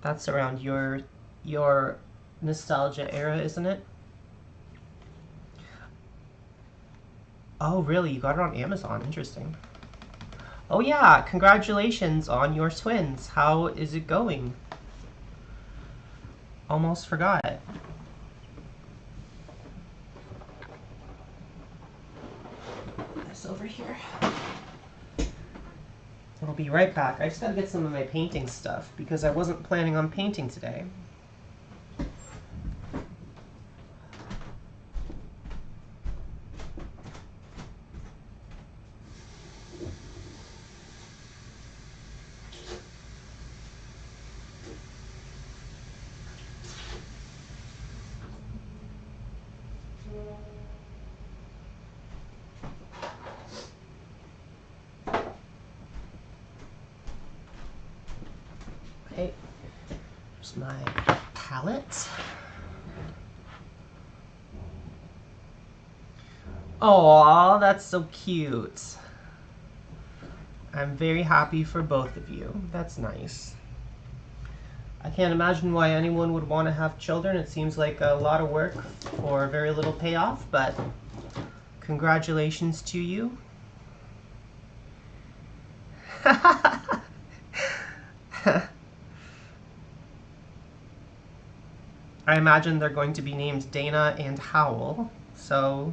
That's around your nostalgia era, isn't it? Oh, really? You got it on Amazon. Interesting. Oh, yeah. Congratulations on your twins. How is it going? Almost forgot. This over here. I'll be right back. I just gotta get some of my painting stuff because I wasn't planning on painting today. Okay, here's my palette. Aw, that's so cute. I'm very happy for both of you. That's nice. I can't imagine why anyone would want to have children. It seems like a lot of work for very little payoff, but congratulations to you. I imagine they're going to be named Dana and Howell, so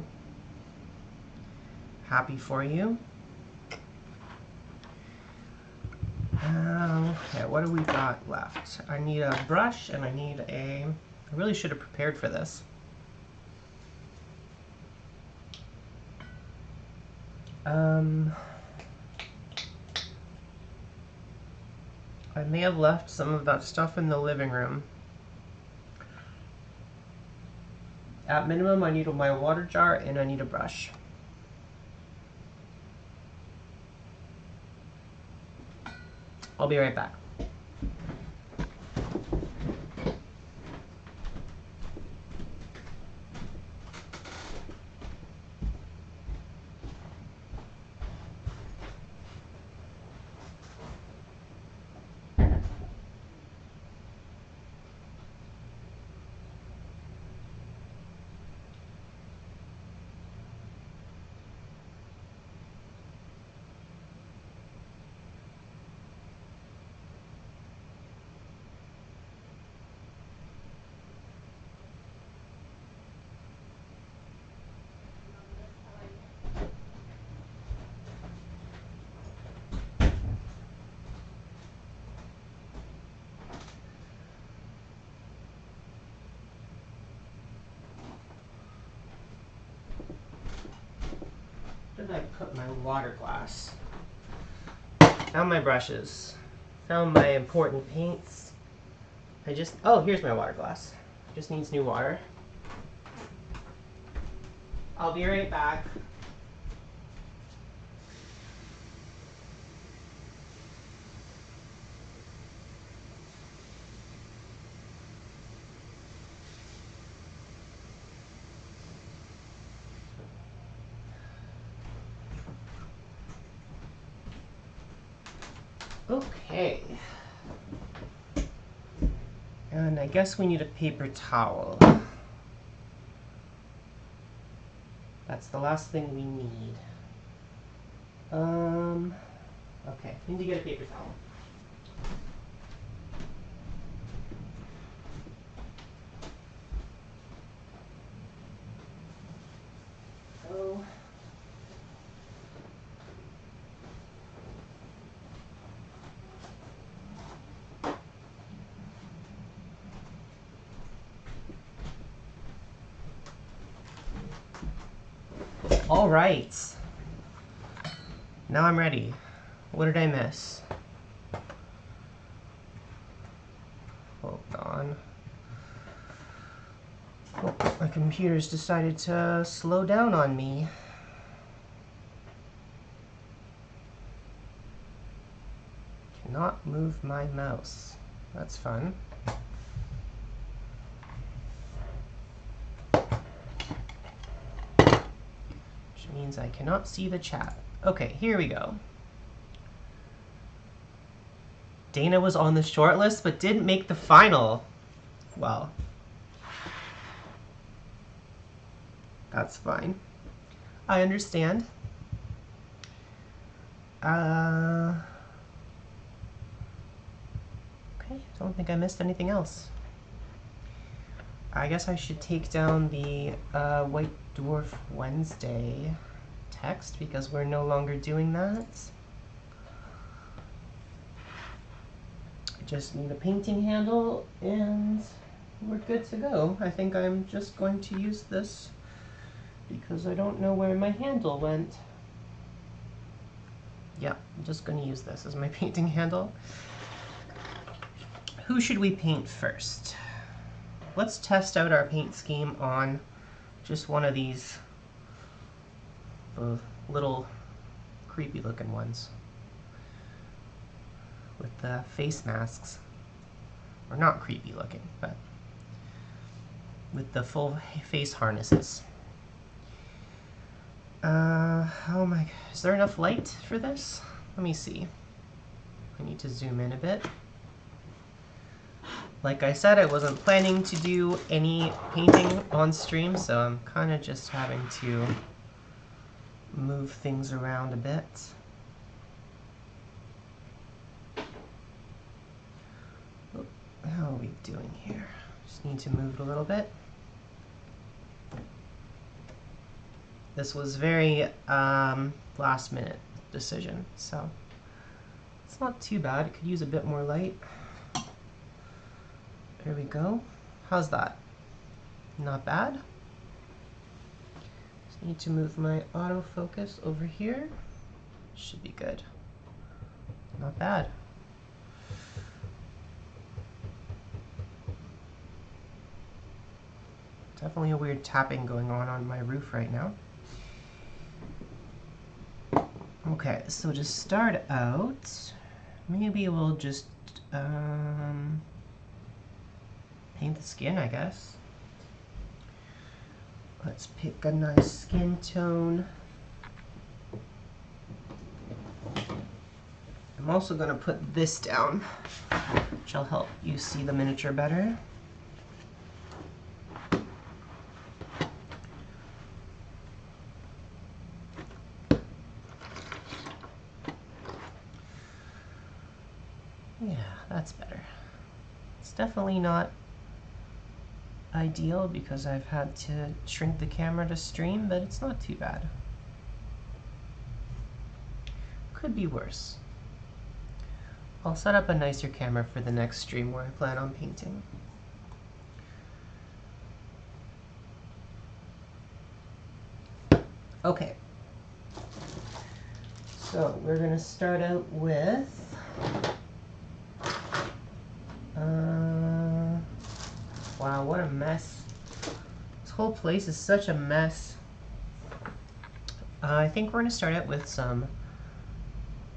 happy for you. Okay, what do we got left? I need a brush and I need a... I really should have prepared for this. I may have left some of that stuff in the living room. At minimum, I need my water jar and I need a brush. I'll be right back. Where did I put my water glass? Found my brushes. Found my important paints. Oh, here's my water glass. Just needs new water. I'll be right back. Okay. And I guess we need a paper towel. That's the last thing we need. Okay, need to get a paper towel. So, all right. Now I'm ready. What did I miss? Hold on. Oh, my computer's decided to slow down on me. Cannot move my mouse. That's fun. Which means I cannot see the chat. Okay, here we go. Dana was on the shortlist but didn't make the final. Well, that's fine. I understand. Okay, don't think I missed anything else. I guess I should take down the White Dwarf Wednesday text because we're no longer doing that. I just need a painting handle and we're good to go. I think I'm just going to use this because I don't know where my handle went. Yeah, I'm just going to use this as my painting handle. Who should we paint first? Let's test out our paint scheme on just one of these little creepy looking ones with the face masks. Or not creepy looking, but with the full face harnesses. Oh my, is there enough light for this? Let me see. I need to zoom in a bit. Like I said, I wasn't planning to do any painting on stream, so I'm kind of just having to move things around a bit. How are we doing here? Just need to move it a little bit. This was very last minute decision, so it's not too bad. It could use a bit more light. There we go. How's that? Not bad. Just need to move my autofocus over here. Should be good. Not bad. Definitely a weird tapping going on my roof right now. Okay, so to start out, maybe we'll just paint the skin, I guess. Let's pick a nice skin tone. I'm also going to put this down, which will help you see the miniature better. Yeah, that's better. It's definitely not ideal because I've had to shrink the camera to stream, but it's not too bad. Could be worse. I'll set up a nicer camera for the next stream where I plan on painting. Okay. So we're going to start out with wow, what a mess. This whole place is such a mess. I think we're going to start out with some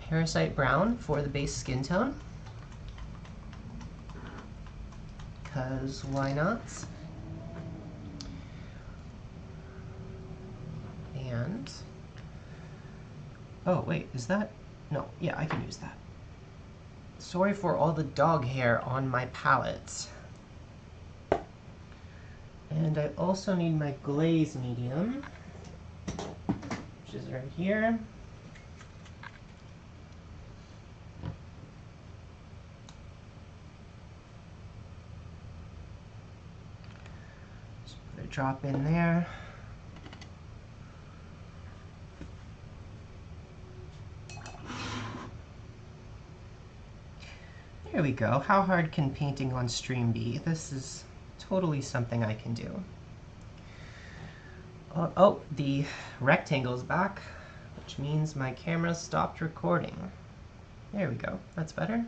Parasite Brown for the base skin tone. Because why not? And oh wait, is that? No, yeah, I can use that. Sorry for all the dog hair on my palette. And I also need my glaze medium, which is right here. Just put a drop in there. There we go. How hard can painting on stream be? This is totally something I can do. Oh, the rectangle's back, which means my camera stopped recording. There we go. That's better.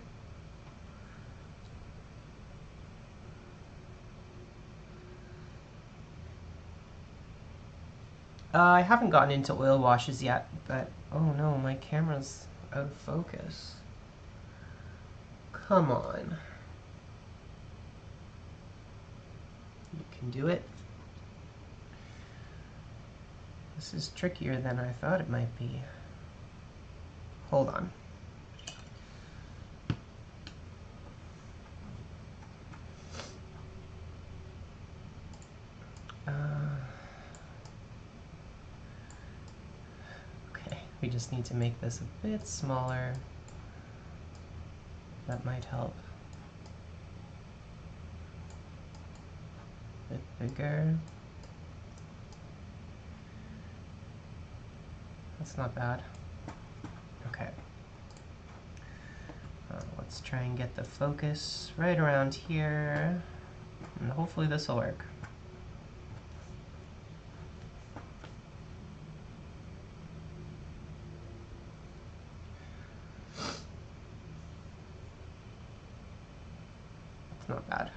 I haven't gotten into oil washes yet, but oh no, my camera's out of focus. Come on. You can do it. This is trickier than I thought it might be. Hold on. Okay, we just need to make this a bit smaller. That might help. A bit bigger. That's not bad. Okay. Let's try and get the focus right around here, and hopefully this will work. It's not bad.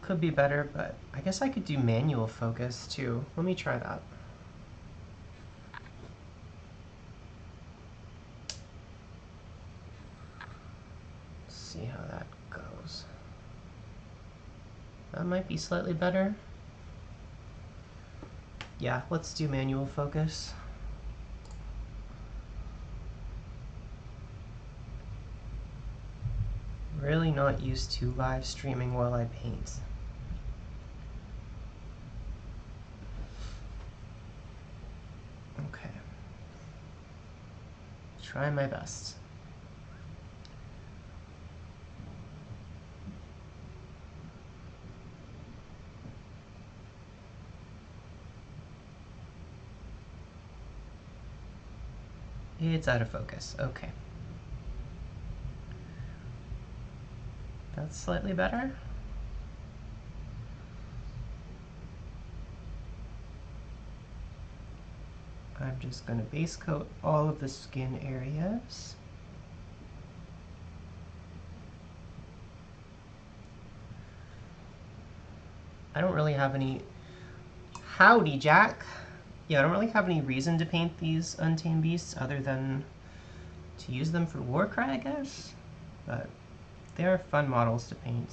Could be better, but I guess I could do manual focus too. Let me try that. see how that goes. That might be slightly better. Yeah, let's do manual focus. Really not used to live streaming while I paint. Okay. Try my best. It's out of focus. Okay. That's slightly better. I'm just going to base coat all of the skin areas. I don't really have any... Howdy, Jack! Yeah, I don't really have any reason to paint these Untamed Beasts other than to use them for Warcry, I guess? But they are fun models to paint.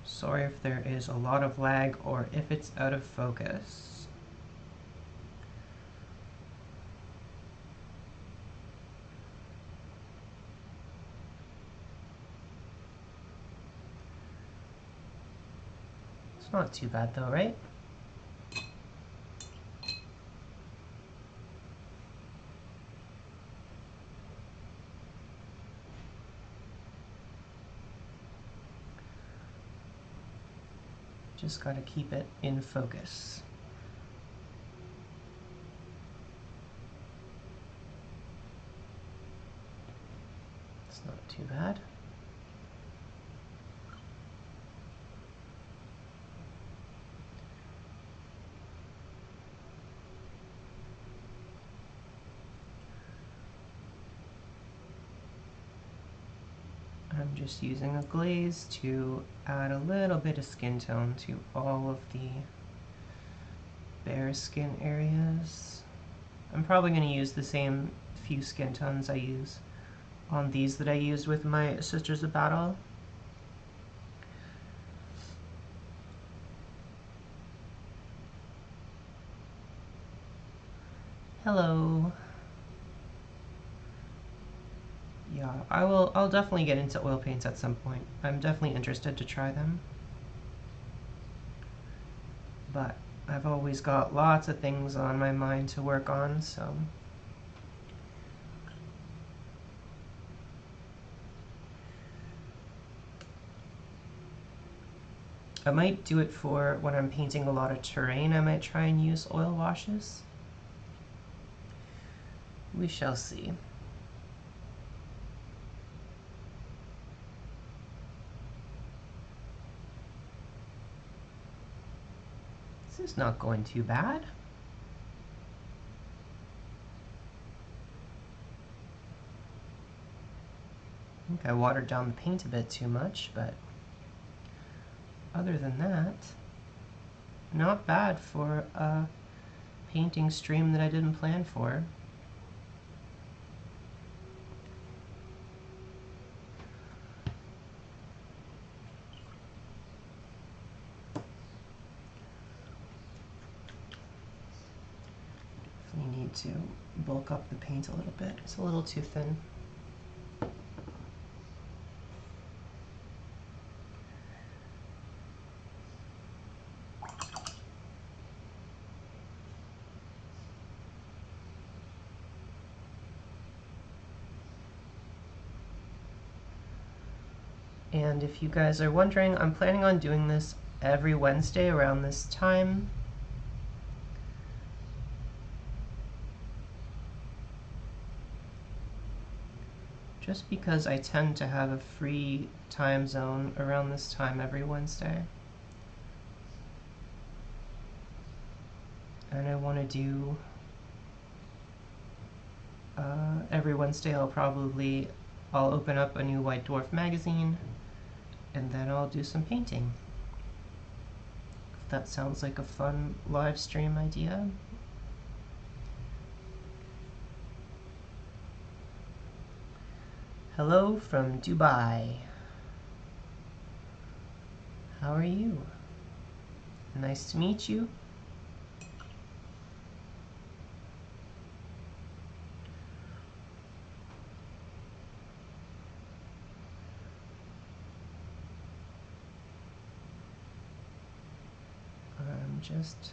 Sorry if there is a lot of lag or if it's out of focus. It's not too bad though, right? Just gotta keep it in focus. It's not too bad. I'm just using a glaze to add a little bit of skin tone to all of the bare skin areas. I'm probably going to use the same few skin tones I use on these that I used with my Sisters of Battle. Hello. Yeah, I'll definitely get into oil paints at some point. I'm definitely interested to try them. But I've always got lots of things on my mind to work on, so... I might do it for when I'm painting a lot of terrain. I might try and use oil washes. We shall see. This is not going too bad. I think I watered down the paint a bit too much, but other than that, not bad for a painting stream that I didn't plan for. Definitely need to bulk up the paint a little bit. It's a little too thin. And if you guys are wondering, I'm planning on doing this every Wednesday around this time. Just because I tend to have a free time zone around this time every Wednesday. And I want to do... every Wednesday I'll open up a new White Dwarf magazine, and then I'll do some painting. If that sounds like a fun live stream idea. Hello from Dubai. How are you? Nice to meet you. I'm just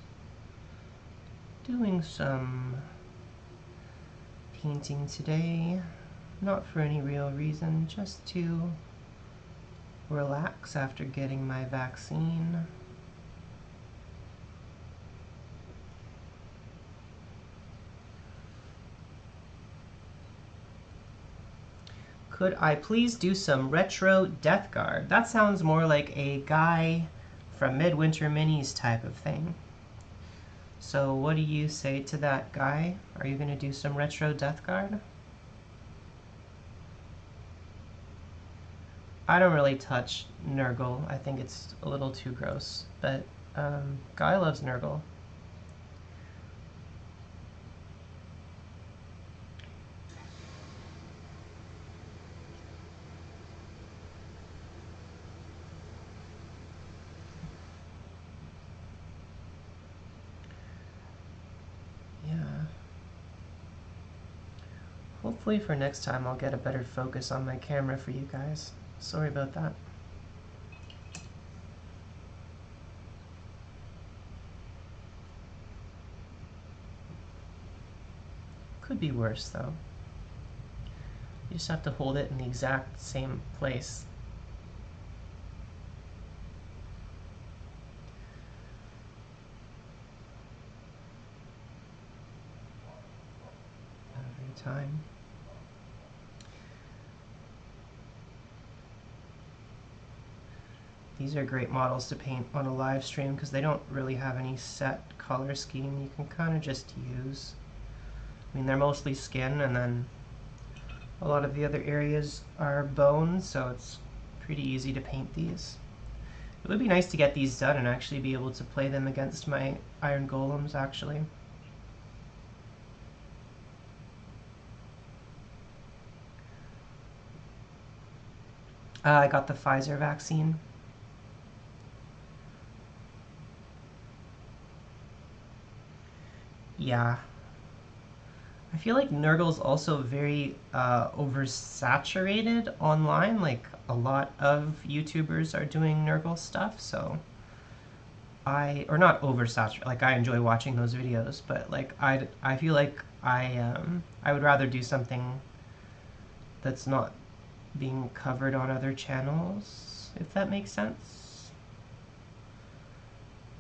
doing some painting today, not for any real reason, just to relax after getting my vaccine. Could I please do some retro Death Guard? That sounds more like a guy from Midwinter Minis type of thing. So what do you say to that, guy? Are you going to do some retro Death Guard? I don't really touch Nurgle. I think it's a little too gross. But Guy loves Nurgle. Hopefully for next time I'll get a better focus on my camera for you guys. Sorry about that. Could be worse though. You just have to hold it in the exact same place. Every time. These are great models to paint on a live stream because they don't really have any set color scheme. You can kind of just use. I mean, they're mostly skin, and then a lot of the other areas are bones, so it's pretty easy to paint these. It would be nice to get these done and actually be able to play them against my iron golems, actually. I got the Pfizer vaccine. Yeah. I feel like Nurgle's also very oversaturated online. Like, a lot of YouTubers are doing Nurgle stuff, so or not oversaturated, like I enjoy watching those videos, but like I feel like I would rather do something that's not being covered on other channels, if that makes sense.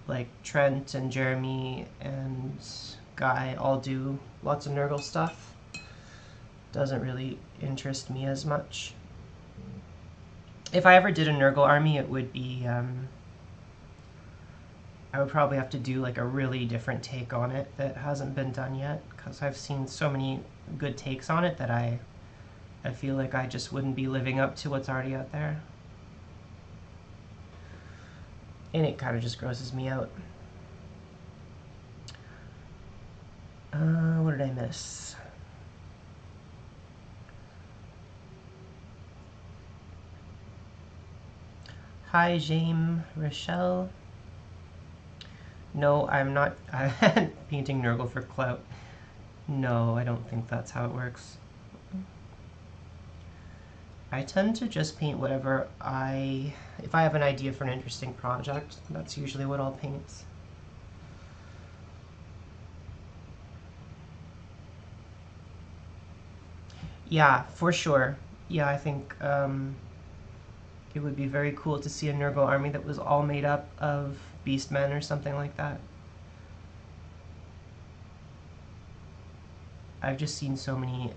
Like Trent and Jeremy and Guy all do lots of Nurgle stuff. Doesn't really interest me as much. If I ever did a Nurgle army, it would be I would probably have to do like a really different take on it that hasn't been done yet, because I've seen so many good takes on it that I feel like I just wouldn't be living up to what's already out there. And it kind of just grosses me out. What did I miss? Hi, James Rochelle. No, I'm not painting Nurgle for clout. No, I don't think that's how it works. I tend to just paint whatever if I have an idea for an interesting project, that's usually what I'll paint. Yeah, for sure. Yeah, I think it would be very cool to see a Nurgle army that was all made up of beastmen or something like that. I've just seen so many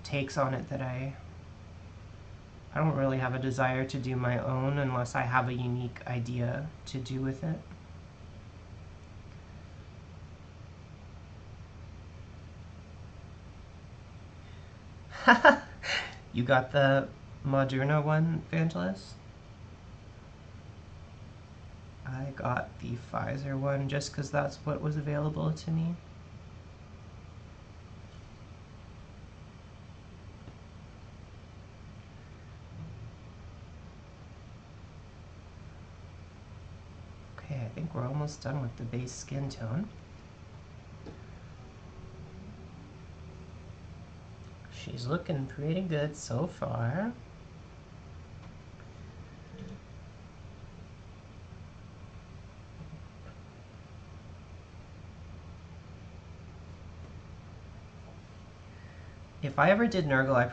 takes on it that I don't really have a desire to do my own unless I have a unique idea to do with it. You got the Moderna one, Vangelis? I got the Pfizer one just because that's what was available to me. think we're almost done with the base skin tone. She's looking pretty good so far. If I ever did Nurgle, I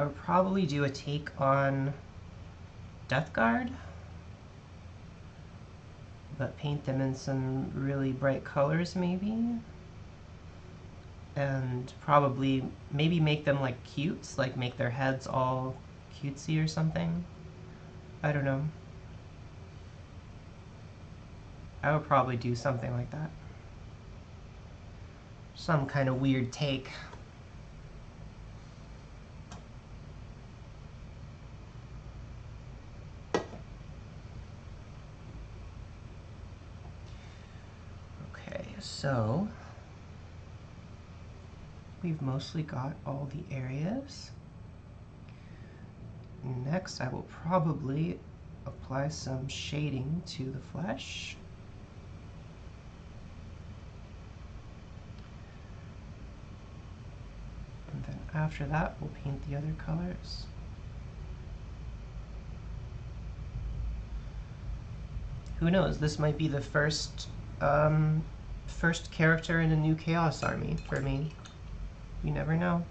would probably do a take on Death Guard, but paint them in some really bright colors maybe, and probably maybe make them like cutes, like make their heads all cutesy or something. I don't know. I would probably do something like that. Some kind of weird take. So, we've mostly got all the areas. Next, I will probably apply some shading to the flesh. And then after that, we'll paint the other colors. Who knows, this might be the first character in a new Chaos Army for me. You never know.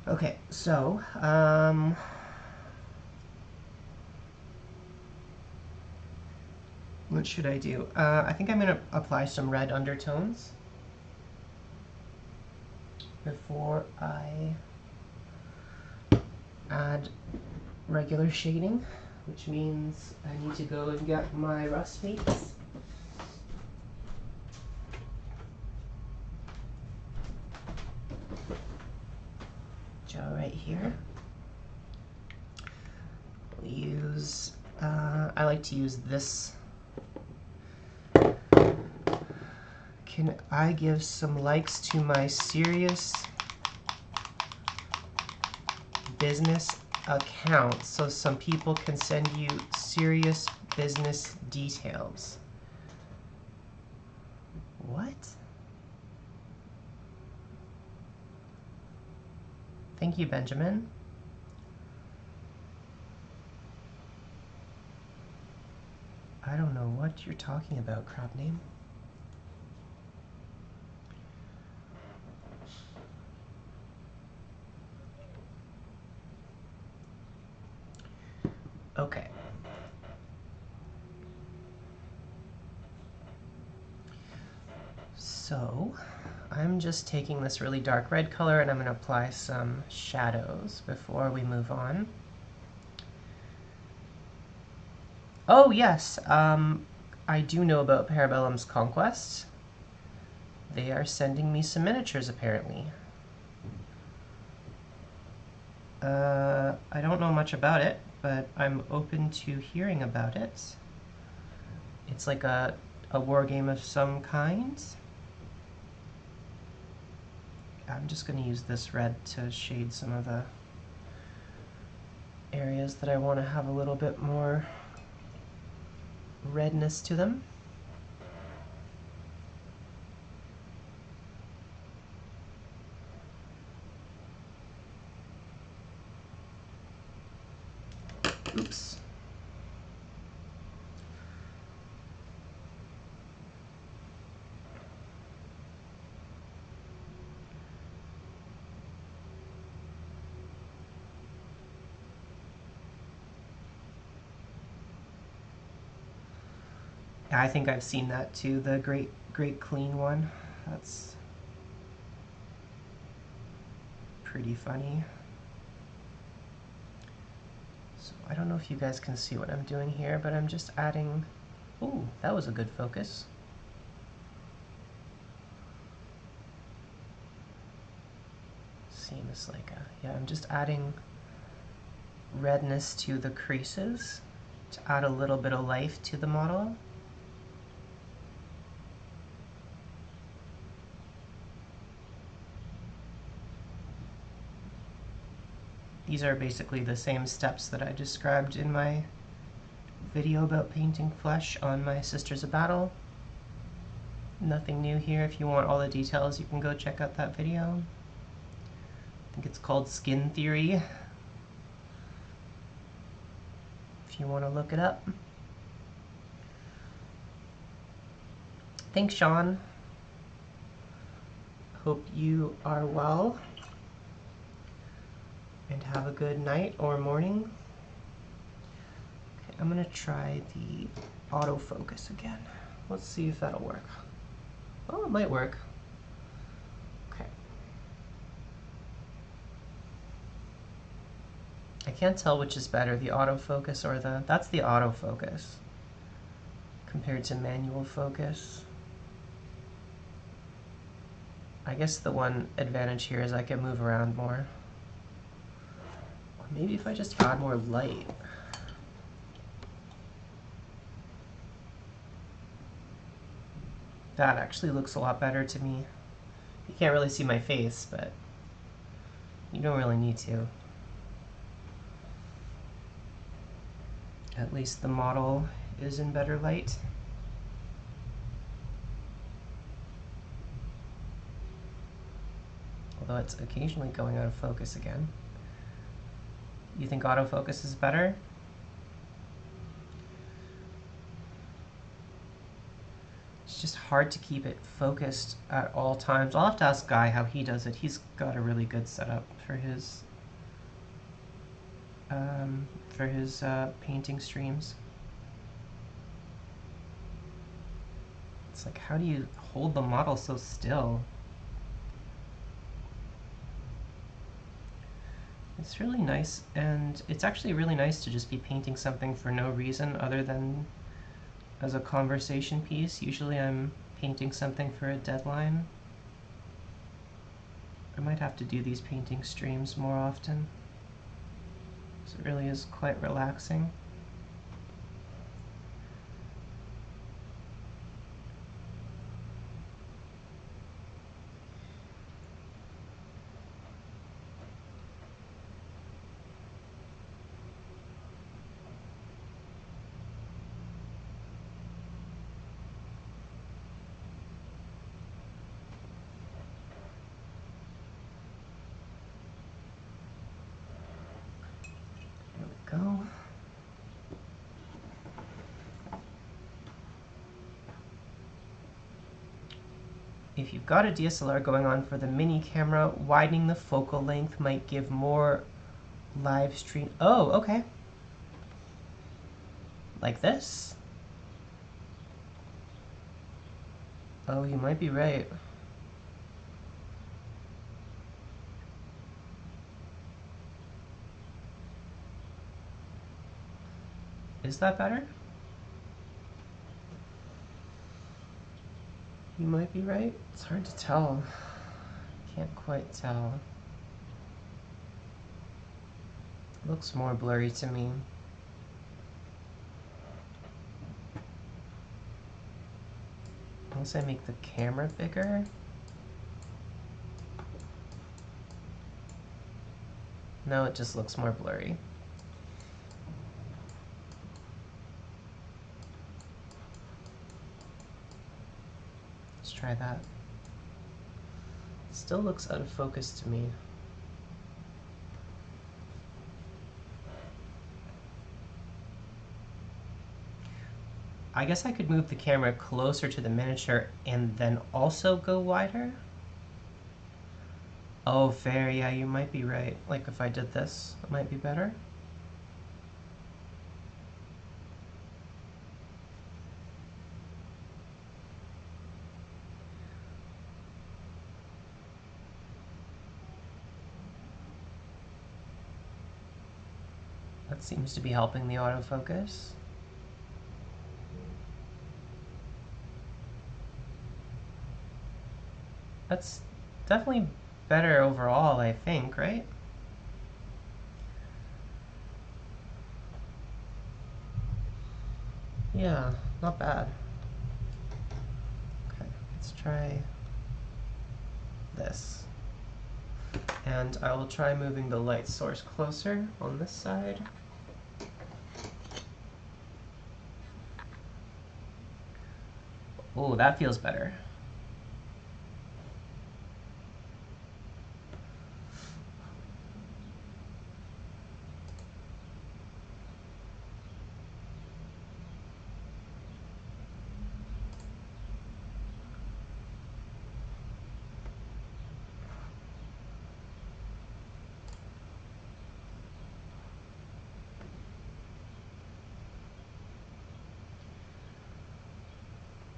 Okay, so what should I do? I think I'm going to apply some red undertones before I add regular shading, which means I need to go and get my rust paints. Right here. We'll use, I like to use this. Can I give some likes to my serious business account so some people can send you serious business details? What? Thank you, Benjamin. I don't know what you're talking about, crap name. Okay. So, I'm just taking this really dark red color and I'm going to apply some shadows before we move on. Oh yes, I do know about Parabellum's Conquest. They are sending me some miniatures apparently. I don't know much about it, but I'm open to hearing about it. It's like a war game of some kind. I'm just going to use this red to shade some of the areas that I want to have a little bit more redness to them. Oops. I think I've seen that too, the Great Clean one. That's pretty funny. So I don't know if you guys can see what I'm doing here, but I'm just adding... Ooh, that was a good focus. Seems like yeah, I'm just adding redness to the creases to add a little bit of life to the model. These are basically the same steps that I described in my video about painting flesh on my Sisters of Battle. Nothing new here. If you want all the details, you can go check out that video. I think it's called Skin Theory, if you want to look it up. Thanks, Sean. Hope you are well and have a good night or morning. Okay, I'm gonna try the autofocus again. Let's see if that'll work. Oh, it might work. Okay. I can't tell which is better, the autofocus or that's the autofocus compared to manual focus. I guess the one advantage here is I can move around more. Or maybe if I just add more light. That actually looks a lot better to me. You can't really see my face, but you don't really need to. At least the model is in better light. Although it's occasionally going out of focus again. You think autofocus is better? It's just hard to keep it focused at all times. I'll have to ask Guy how he does it. He's got a really good setup for his painting streams. It's like, how do you hold the model so still? It's really nice, and it's actually really nice to just be painting something for no reason other than as a conversation piece. Usually I'm painting something for a deadline. I might have to do these painting streams more often. So it really is quite relaxing. Go. If you've got a DSLR going on for the mini camera, widening the focal length might give more live stream. Oh, okay. Like this? Oh, you might be right. Is that better? You might be right. It's hard to tell. Can't quite tell. Looks more blurry to me. Unless I make the camera bigger. No, it just looks more blurry. Try that. Still looks out of focus to me. I guess I could move the camera closer to the miniature and then also go wider. Oh, fair, yeah, you might be right. Like if I did this, it might be better. That seems to be helping the autofocus. That's definitely better overall, I think, right? Yeah, not bad. Okay, let's try this. And I will try moving the light source closer on this side. Oh, that feels better.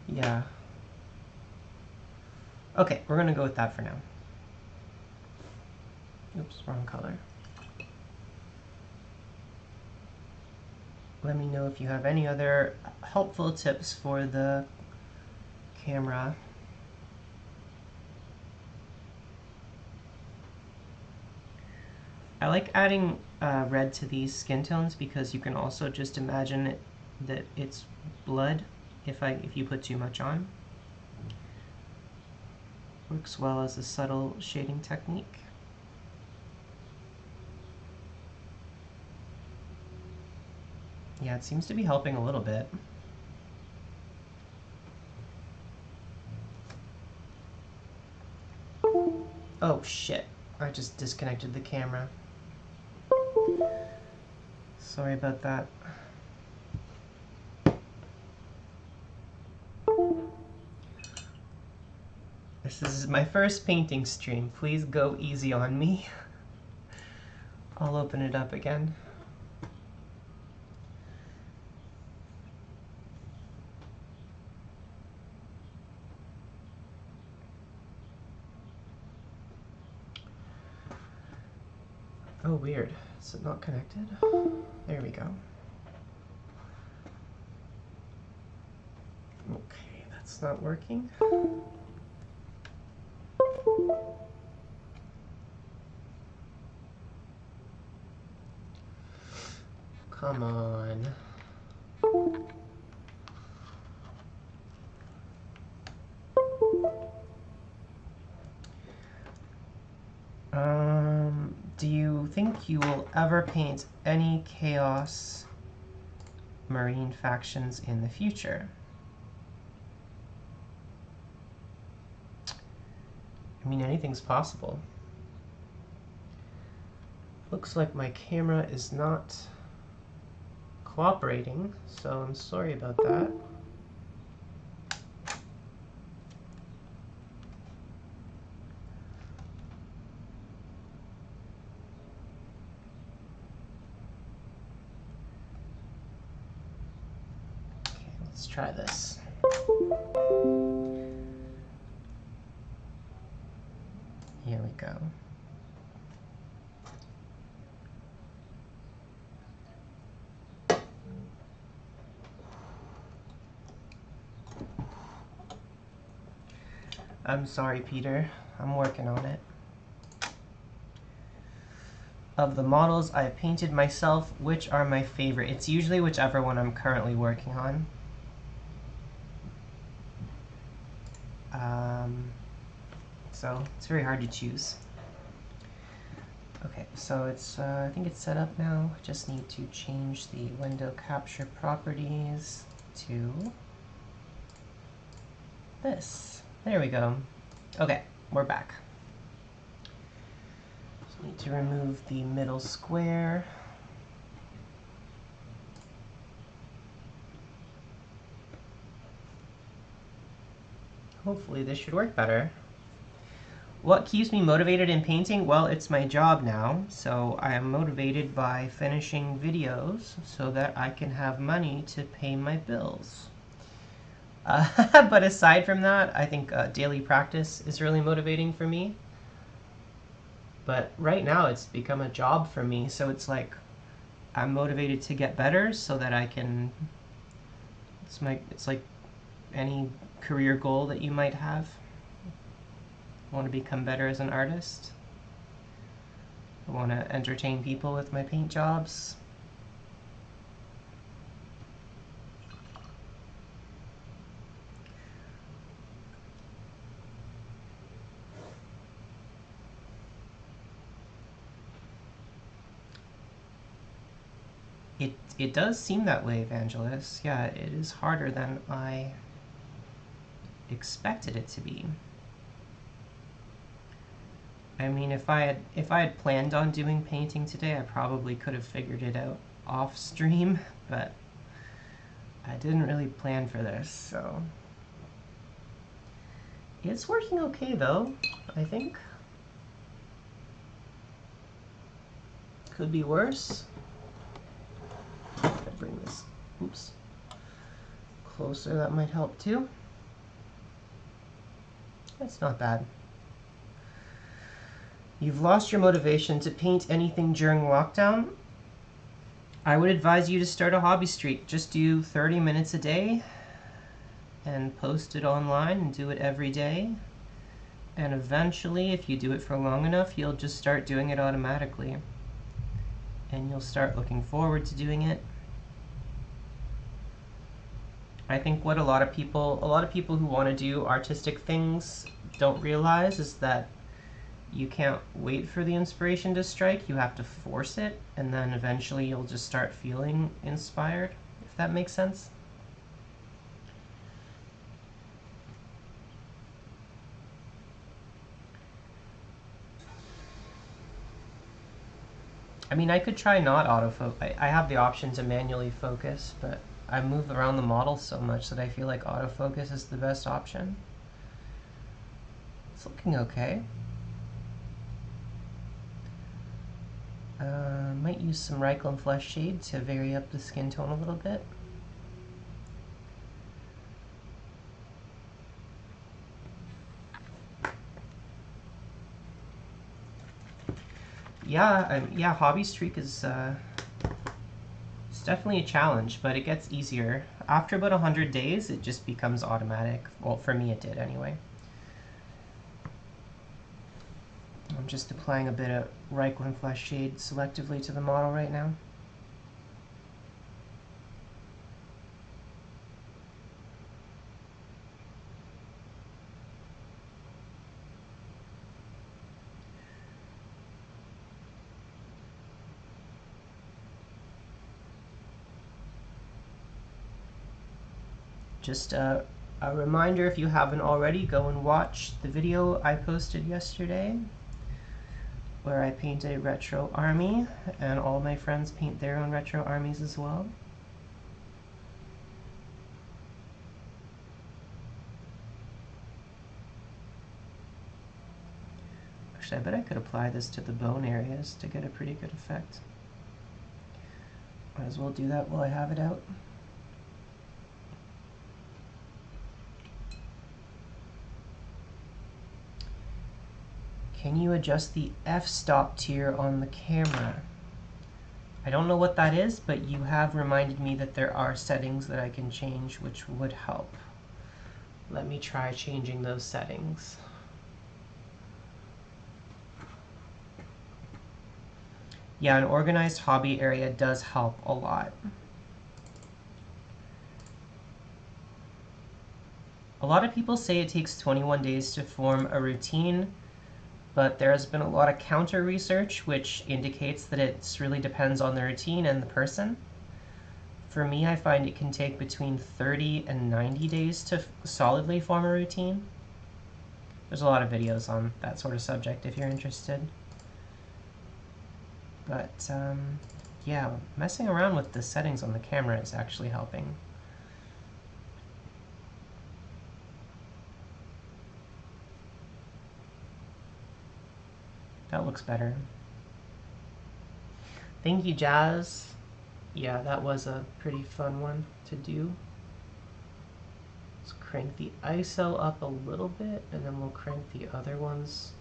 Yeah. Okay, we're gonna go with that for now. Oops, wrong color. Let me know if you have any other helpful tips for the camera. I like adding red to these skin tones because you can also just imagine that it's blood if you put too much on. Works well as a subtle shading technique. Yeah, it seems to be helping a little bit. Oh shit, I just disconnected the camera. Sorry about that. This is my first painting stream. Please go easy on me. I'll open it up again. Oh, weird. Is it not connected? There we go. Okay, that's not working. Come on. Do you think you will ever paint any Chaos Marine factions in the future? I mean, anything's possible. Looks like my camera is not cooperating, so I'm sorry about that. Okay, let's try this. Here we go. I'm sorry, Peter. I'm working on it. Of the models I've painted myself, which are my favorite? It's usually whichever one I'm currently working on. So it's very hard to choose. Okay, so it's I think it's set up now. I just need to change the window capture properties to this. There we go. Okay, we're back. So need to remove the middle square. Hopefully this should work better. What keeps me motivated in painting? Well, it's my job now, so I am motivated by finishing videos so that I can have money to pay my bills. But aside from that, I think daily practice is really motivating for me. But right now it's become a job for me, so it's like I'm motivated to get better so that I can... It's like any career goal that you might have. I want to become better as an artist. I want to entertain people with my paint jobs. It does seem that way, Evangelist. Yeah, it is harder than I expected it to be. I mean, if I had planned on doing painting today, I probably could have figured it out off stream, but I didn't really plan for this, so it's working okay though, I think. Could be worse. If I bring this, oops, closer, that might help too. That's not bad. You've lost your motivation to paint anything during lockdown? I would advise you to start a hobby streak. Just do 30 minutes a day and post it online and do it every day. And eventually, if you do it for long enough, you'll just start doing it automatically. And you'll start looking forward to doing it. I think what a lot of people who want to do artistic things don't realize is that you can't wait for the inspiration to strike. You have to force it, and then eventually you'll just start feeling inspired, if that makes sense. I mean, I could try not autofocus. I have the option to manually focus, but I move around the model so much that I feel like autofocus is the best option. It's looking okay. Might use some Reikland Flesh Shade to vary up the skin tone a little bit. Yeah, Hobby Streak is it's definitely a challenge, but it gets easier. After about 100 days, it just becomes automatic. Well, for me it did anyway. I'm just applying a bit of Reikland Flesh Shade selectively to the model right now. Just a reminder, if you haven't already, go and watch the video I posted yesterday where I painted a retro army, and all my friends paint their own retro armies as well. Actually, I bet I could apply this to the bone areas to get a pretty good effect. Might as well do that while I have it out. Can you adjust the f-stop tier on the camera? I don't know what that is, but you have reminded me that there are settings that I can change which would help. Let me try changing those settings. Yeah, an organized hobby area does help a lot. A lot of people say it takes 21 days to form a routine, but there has been a lot of counter research which indicates that it really depends on the routine and the person. For me, I find it can take between 30 and 90 days to solidly form a routine. There's a lot of videos on that sort of subject if you're interested. But yeah, messing around with the settings on the camera is actually helping. That looks better. Thank you, Jazz. Yeah, that was a pretty fun one to do. Let's crank the ISO up a little bit, and then we'll crank the other ones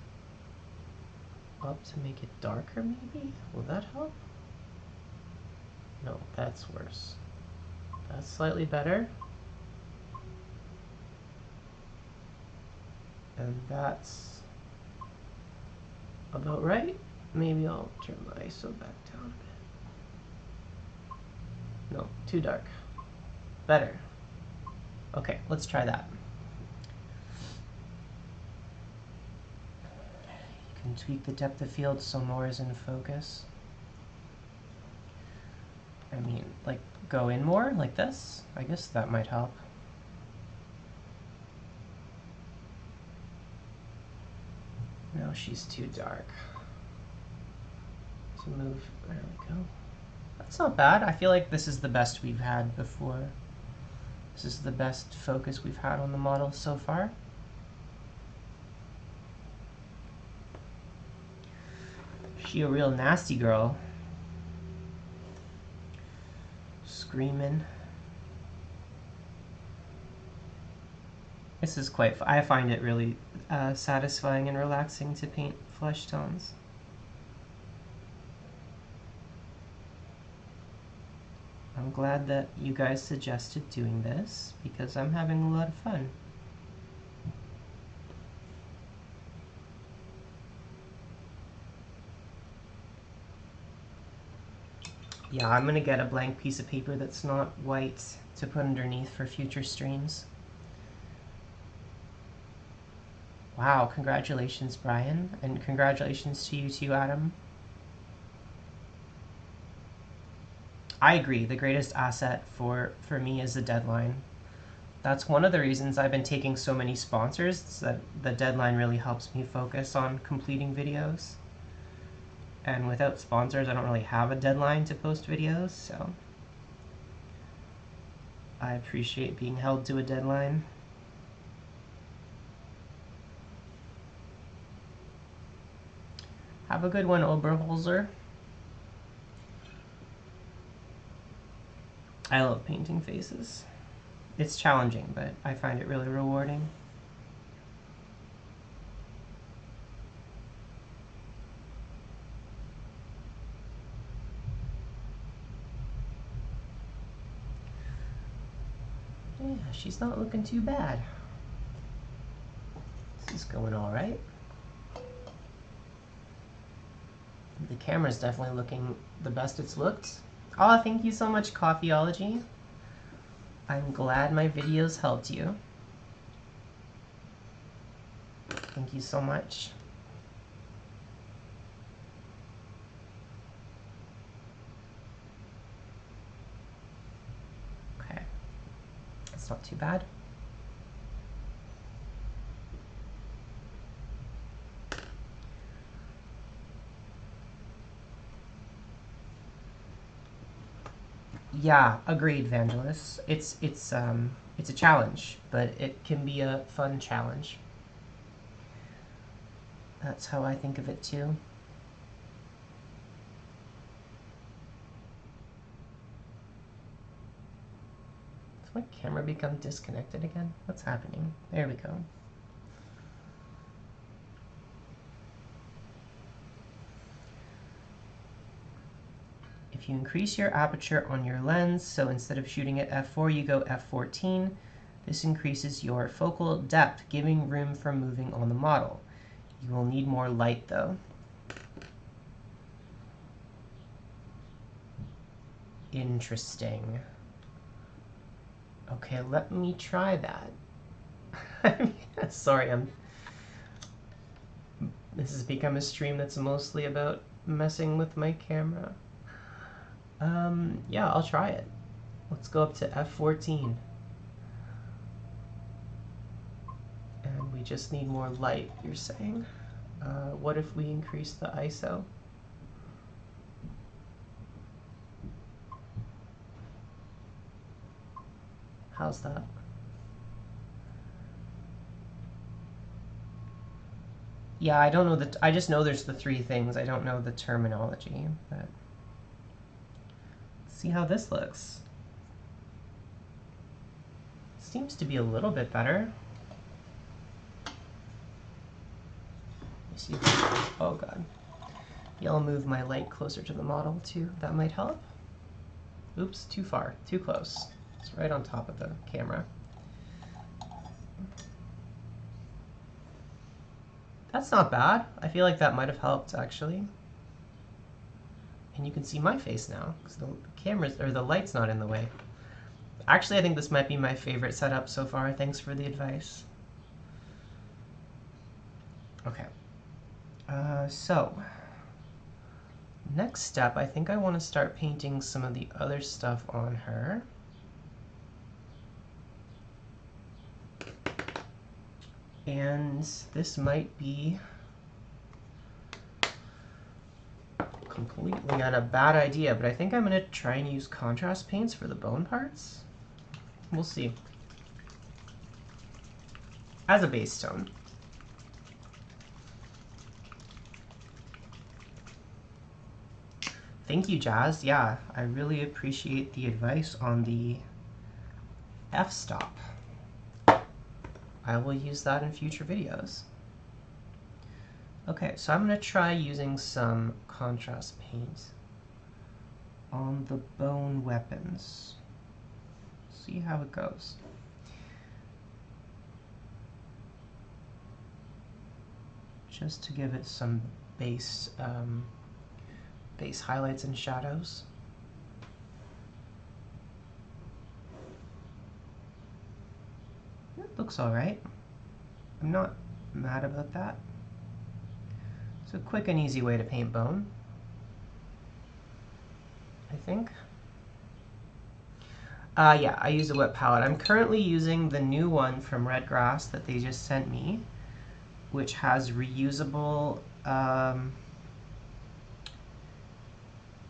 up to make it darker, maybe? Will that help? No, that's worse. That's slightly better. And that's about right. Maybe I'll turn the ISO back down a bit. No, too dark. Better. Okay, let's try that. You can tweak the depth of field so more is in focus. I mean, like, go in more, like this? I guess that might help. Oh, she's too dark to move. There we go. That's not bad. I feel like this is the best we've had before. This is the best focus we've had on the model so far. She a real nasty girl. Screaming. This is quite, I find it really satisfying and relaxing to paint flesh tones. I'm glad that you guys suggested doing this because I'm having a lot of fun. Yeah, I'm gonna get a blank piece of paper that's not white to put underneath for future streams. Wow, congratulations, Brian, and congratulations to you too, Adam. I agree, the greatest asset for me is the deadline. That's one of the reasons I've been taking so many sponsors, is that the deadline really helps me focus on completing videos. And without sponsors, I don't really have a deadline to post videos, so I appreciate being held to a deadline. Have a good one, Oberholzer. I love painting faces. It's challenging, but I find it really rewarding. Yeah, she's not looking too bad. This is going all right. The camera's definitely looking the best it's looked. Oh, thank you so much, Coffeeology. I'm glad my videos helped you. Thank you so much. Okay, that's not too bad. Yeah, agreed, Vangelis. It's a challenge, but it can be a fun challenge. That's how I think of it too. Does my camera become disconnected again? What's happening? There we go. If you increase your aperture on your lens, so instead of shooting at f4, you go f14, this increases your focal depth, giving room for moving on the model. You will need more light, though. Interesting. Okay, let me try that. Sorry, this has become a stream that's mostly about messing with my camera. Yeah, I'll try it. Let's go up to f14. And we just need more light, you're saying? What if we increase the ISO? How's that? Yeah, I don't know I just know there's the three things. I don't know the terminology, but let's see how this looks. Seems to be a little bit better. Let me see. Oh god. Yeah, I'll move my light closer to the model too. That might help. Oops, too far, too close. It's right on top of the camera. That's not bad. I feel like that might have helped actually. And you can see my face now because the camera's or the light's not in the way. Actually, I think this might be my favorite setup so far. Thanks for the advice. Okay. So next step, I think I want to start painting some of the other stuff on her. And this might be completely had a bad idea, but I think I'm going to try and use contrast paints for the bone parts. We'll see. As a base tone. Thank you, Jazz. Yeah, I really appreciate the advice on the f-stop. I will use that in future videos. Okay, so I'm going to try using some contrast paint on the bone weapons. See how it goes. Just to give it some base highlights and shadows. It looks alright. I'm not mad about that. It's a quick and easy way to paint bone, I think. Yeah, I use a wet palette. I'm currently using the new one from Red Grass that they just sent me, which has reusable,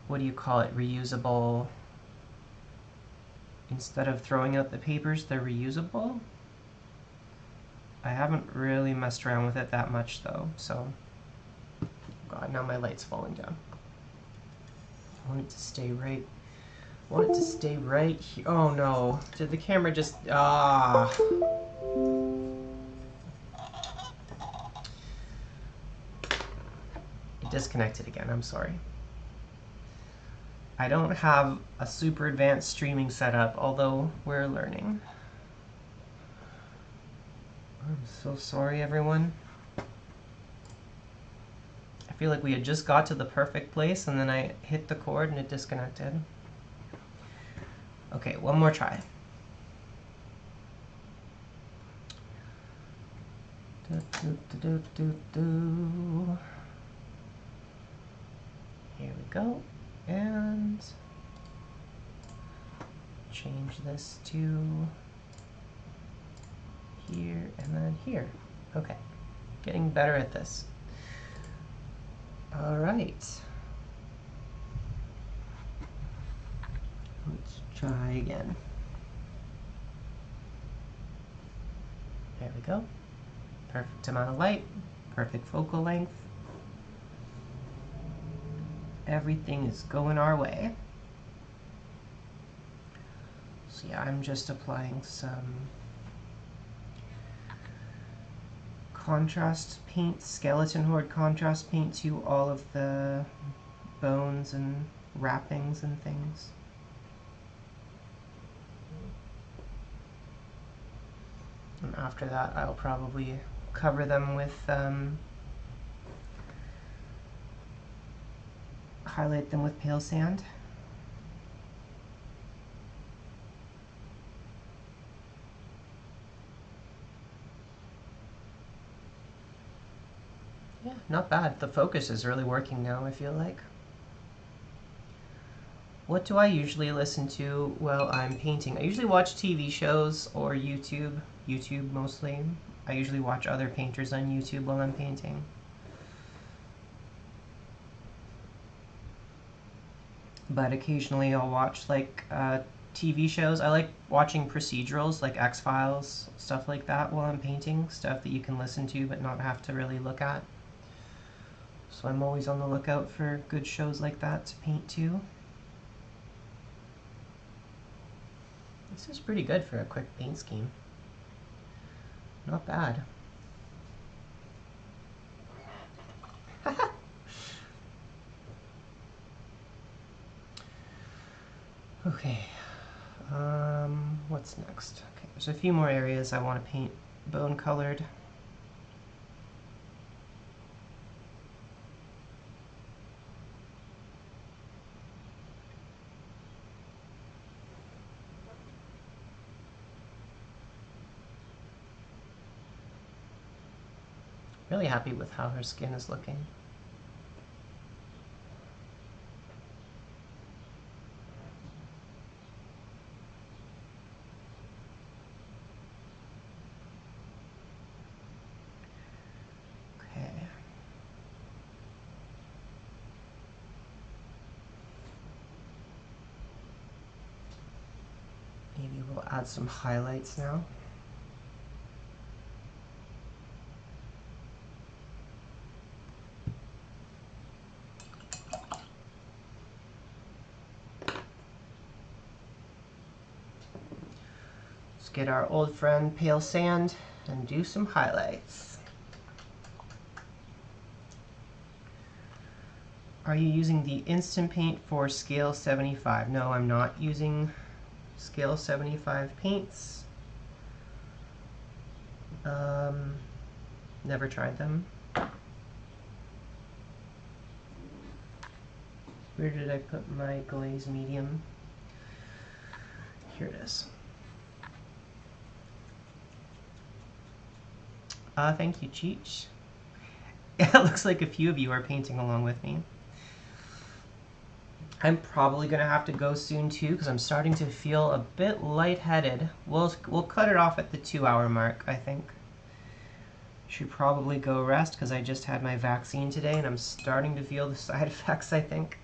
what do you call it? Reusable, instead of throwing out the papers, they're reusable. I haven't really messed around with it that much though, so. God, now my light's falling down. I want it to stay right. I want it to stay right here. Oh no, did the camera just, It disconnected again, I'm sorry. I don't have a super advanced streaming setup, although we're learning. I'm so sorry, everyone. I feel like we had just got to the perfect place, and then I hit the cord and it disconnected. Okay, one more try. Here we go. And change this to here and then here. Okay, getting better at this. All right. Let's try again. There we go. Perfect amount of light, perfect focal length. Everything is going our way. So yeah, I'm just applying some contrast paint, skeleton horde contrast paint to all of the bones and wrappings and things. And after that, I'll probably cover them with, highlight them with pale sand. Yeah, not bad. The focus is really working now, I feel like. What do I usually listen to while I'm painting? I usually watch TV shows or YouTube. YouTube mostly. I usually watch other painters on YouTube while I'm painting. But occasionally I'll watch like TV shows. I like watching procedurals like X-Files, stuff like that while I'm painting. Stuff that you can listen to but not have to really look at. So I'm always on the lookout for good shows like that to paint to. This is pretty good for a quick paint scheme. Not bad. Okay, what's next? Okay, there's a few more areas I want to paint bone colored. Really happy with how her skin is looking. Okay. Maybe we'll add some highlights now. Let's get our old friend Pale Sand and do some highlights. Are you using the Instant Paint for scale 75? No, I'm not using scale 75 paints. Never tried them. Where did I put my glaze medium? Here it is. Thank you, Cheech. It looks like a few of you are painting along with me. I'm probably going to have to go soon too because I'm starting to feel a bit lightheaded. We'll cut it off at the 2-hour mark, I think. Should probably go rest because I just had my vaccine today and I'm starting to feel the side effects, I think.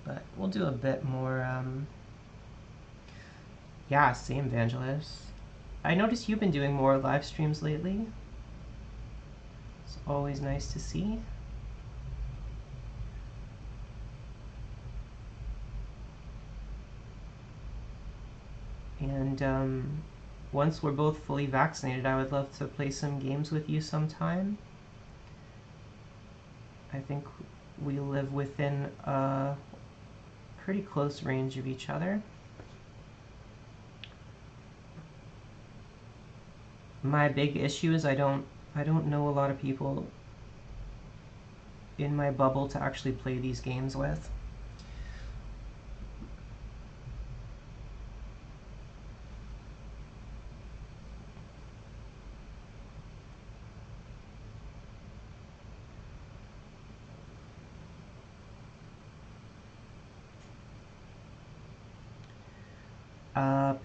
But we'll do a bit more, yeah, same, Vangelis. I noticed you've been doing more live streams lately. It's always nice to see. And once we're both fully vaccinated, I would love to play some games with you sometime. I think we live within a pretty close range of each other. My big issue is I don't know a lot of people in my bubble to actually play these games with.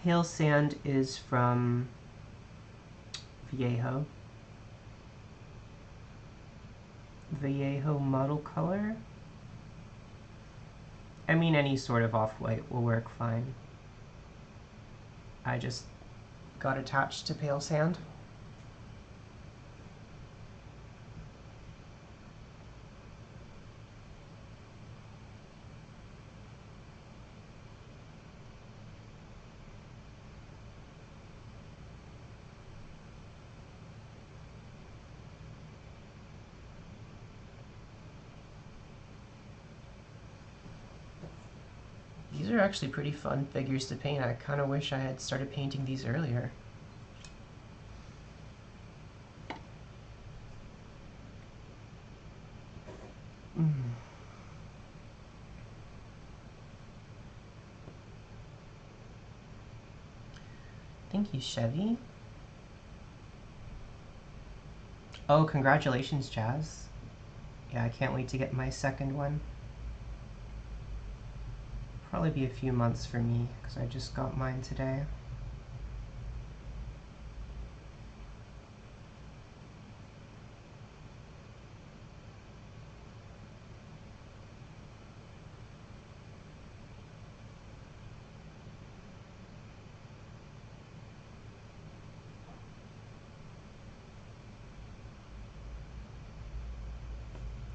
Pale Sand is from Vallejo. Vallejo model color. I mean, any sort of off-white will work fine. I just got attached to Pale Sand. These are actually pretty fun figures to paint. I kind of wish I had started painting these earlier. Thank you, Chevy. Oh, congratulations, Jazz. Yeah, I can't wait to get my second one. Probably be a few months for me because I just got mine today.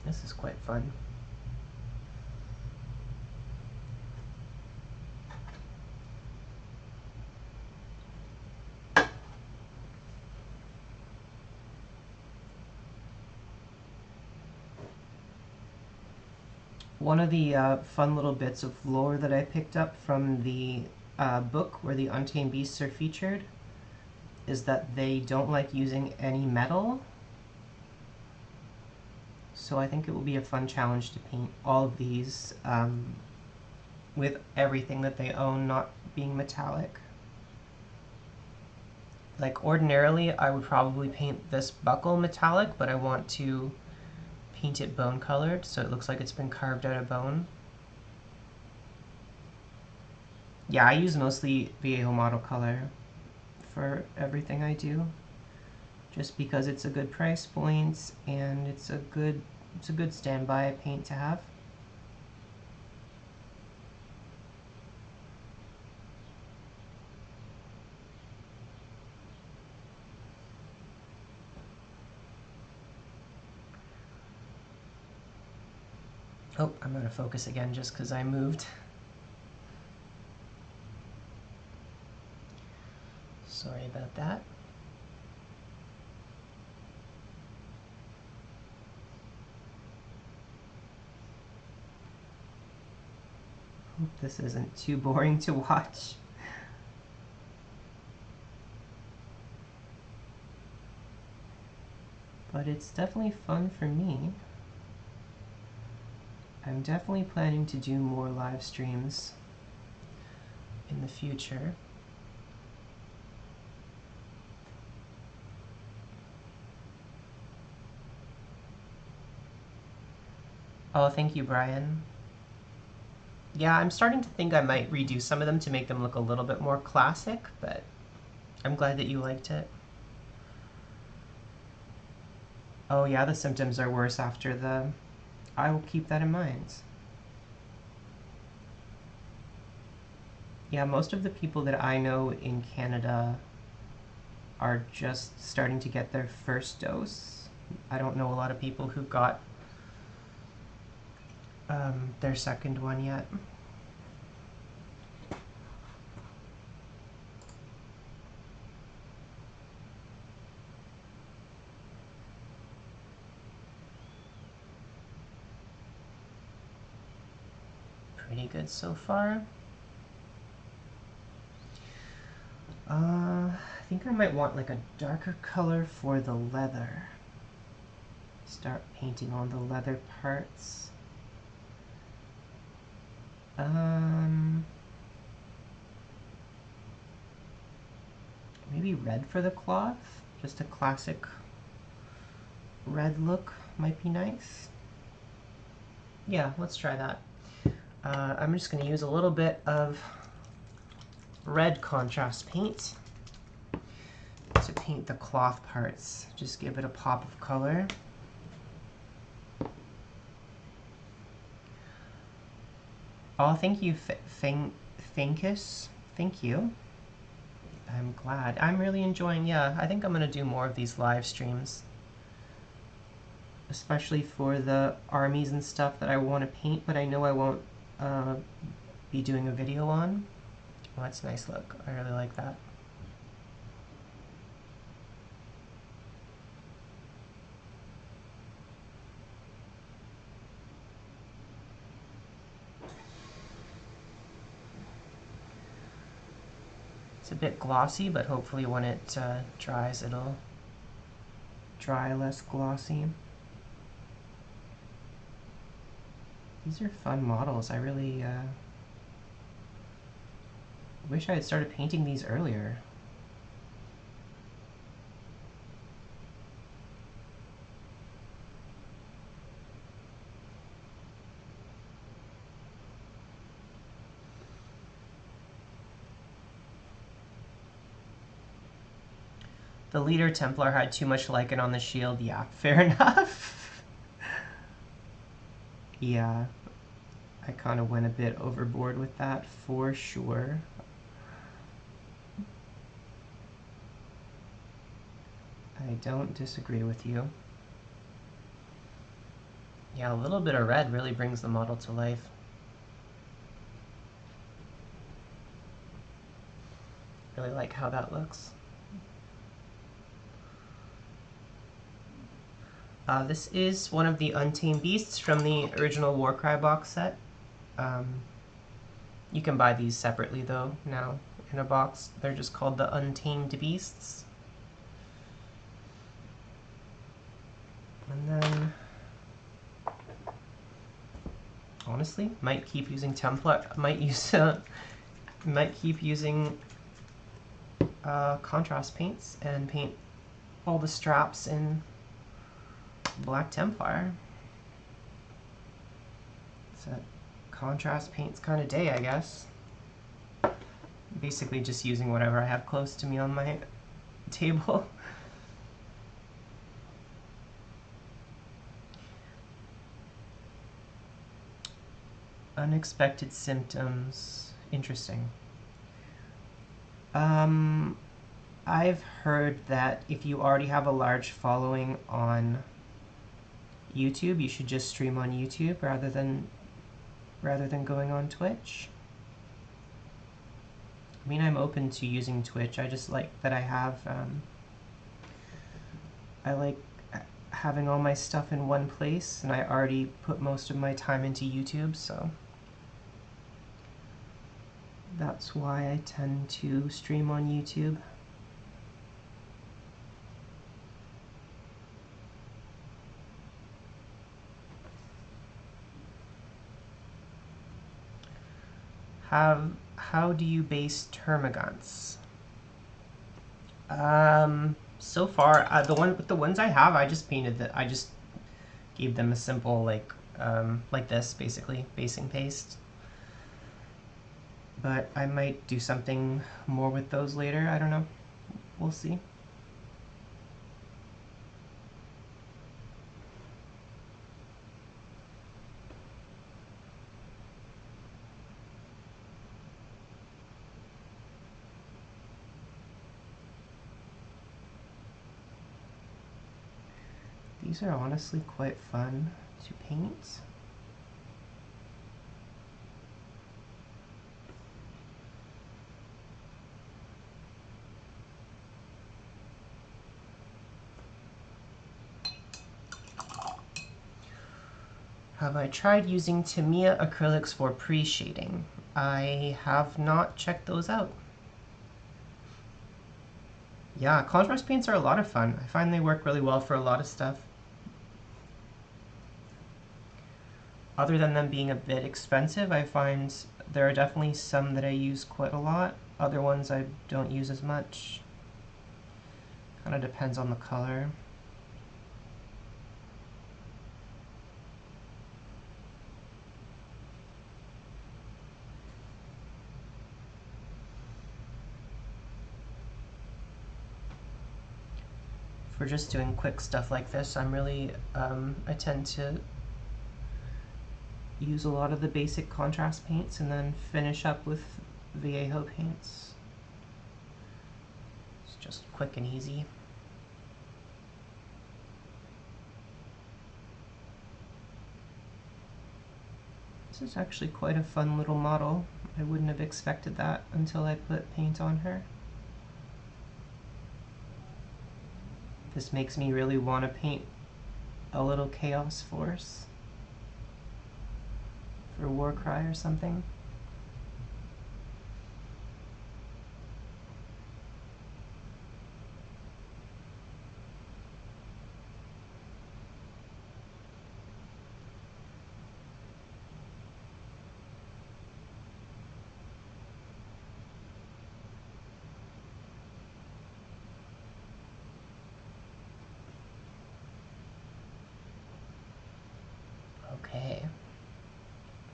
This is quite fun. One of the fun little bits of lore that I picked up from the book where the Untamed Beasts are featured is that they don't like using any metal. So I think it will be a fun challenge to paint all of these with everything that they own not being metallic. Like ordinarily I would probably paint this buckle metallic, but I want to paint it bone colored so it looks like it's been carved out of bone. Yeah, I use mostly Vallejo model color for everything I do, just because it's a good price point and it's a good It's a good standby paint to have. Oh, I'm out of focus again just because I moved. Sorry about that. Hope this isn't too boring to watch. But it's definitely fun for me. I'm definitely planning to do more live streams in the future. Oh, thank you, Brian. Yeah, I'm starting to think I might redo some of them to make them look a little bit more classic, but I'm glad that you liked it. Oh yeah, the symptoms are worse after the... I will keep that in mind. Yeah, most of the people that I know in Canada are just starting to get their first dose. I don't know a lot of people who got their second one yet. Pretty good so far. I think I might want like a darker color for the leather. Start painting on the leather parts. Maybe red for the cloth. Just a classic red look might be nice. Yeah, let's try that. I'm just going to use a little bit of red contrast paint to paint the cloth parts. Just give it a pop of color. Oh, thank you, Fankus. Thank you. I'm glad. I'm really enjoying, yeah, I think I'm going to do more of these live streams. Especially for the armies and stuff that I want to paint, but I know I won't be doing a video on. Oh, that's a nice look. I really like that. It's a bit glossy, but hopefully when it dries, it'll dry less glossy. These are fun models. I really wish I had started painting these earlier. The leader Templar had too much lichen on the shield. Yeah, fair enough. Yeah, I kind of went a bit overboard with that for sure. I don't disagree with you. Yeah, a little bit of red really brings the model to life. Really like how that looks. This is one of the Untamed Beasts from the original Warcry box set. You can buy these separately though now in a box. They're just called the Untamed Beasts. And then, honestly, might keep using Templar. Might keep using contrast paints and paint all the straps in Black Templar. It's a contrast paints kind of day, I guess. Basically just using whatever I have close to me on my table. Unexpected symptoms. Interesting. I've heard that if you already have a large following on YouTube, you should just stream on YouTube rather than going on Twitch. I mean, I'm open to using Twitch. I just like that I have I like having all my stuff in one place, and I already put most of my time into YouTube, so that's why I tend to stream on YouTube. How do you base termagants? So far, the ones I have, I just painted that. I just gave them a simple like this, basically basing paste. But I might do something more with those later. I don't know. We'll see. These are honestly quite fun to paint. Have I tried using Tamiya acrylics for pre-shading? I have not checked those out. Yeah, contrast paints are a lot of fun. I find they work really well for a lot of stuff. Other than them being a bit expensive, I find there are definitely some that I use quite a lot. Other ones I don't use as much. Kind of depends on the color. For just doing quick stuff like this, I'm really, I tend to use a lot of the basic contrast paints and then finish up with Vallejo paints. It's just quick and easy. This is actually quite a fun little model. I wouldn't have expected that until I put paint on her. This makes me really want to paint a little Chaos Force for Warcry or something. Okay,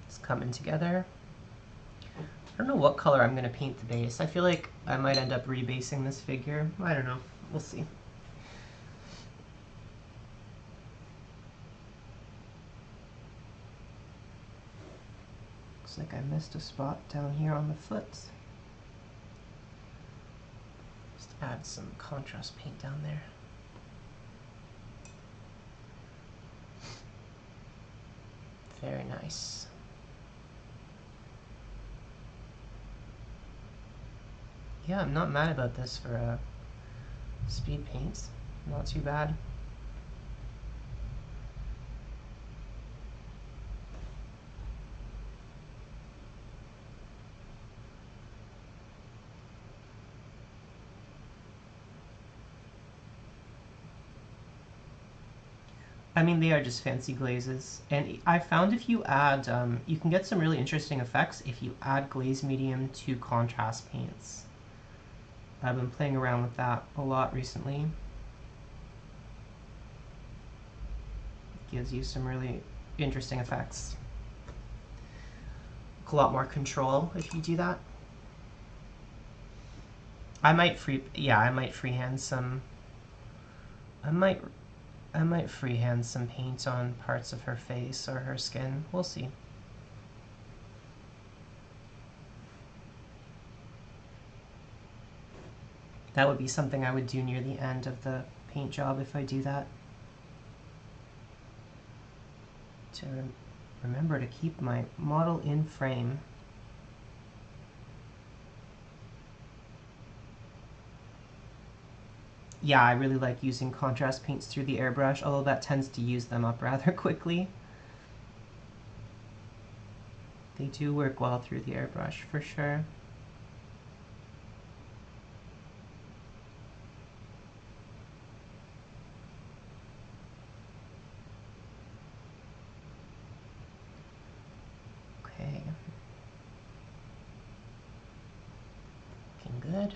it's coming together. I don't know what color I'm going to paint the base. I feel like I might end up rebasing this figure. I don't know. We'll see. Looks like I missed a spot down here on the foot. Just add some contrast paint down there. Very nice. Yeah, I'm not mad about this for speed paints. Not too bad. I mean, they are just fancy glazes. And I found if you add, you can get some really interesting effects if you add glaze medium to contrast paints. I've been playing around with that a lot recently. It gives you some really interesting effects. A lot more control if you do that. I might freehand some. I might freehand some paint on parts of her face or her skin. We'll see. That would be something I would do near the end of the paint job if I do that. To remember to keep my model in frame. Yeah, I really like using contrast paints through the airbrush, although that tends to use them up rather quickly. They do work well through the airbrush, for sure. Okay. Looking good.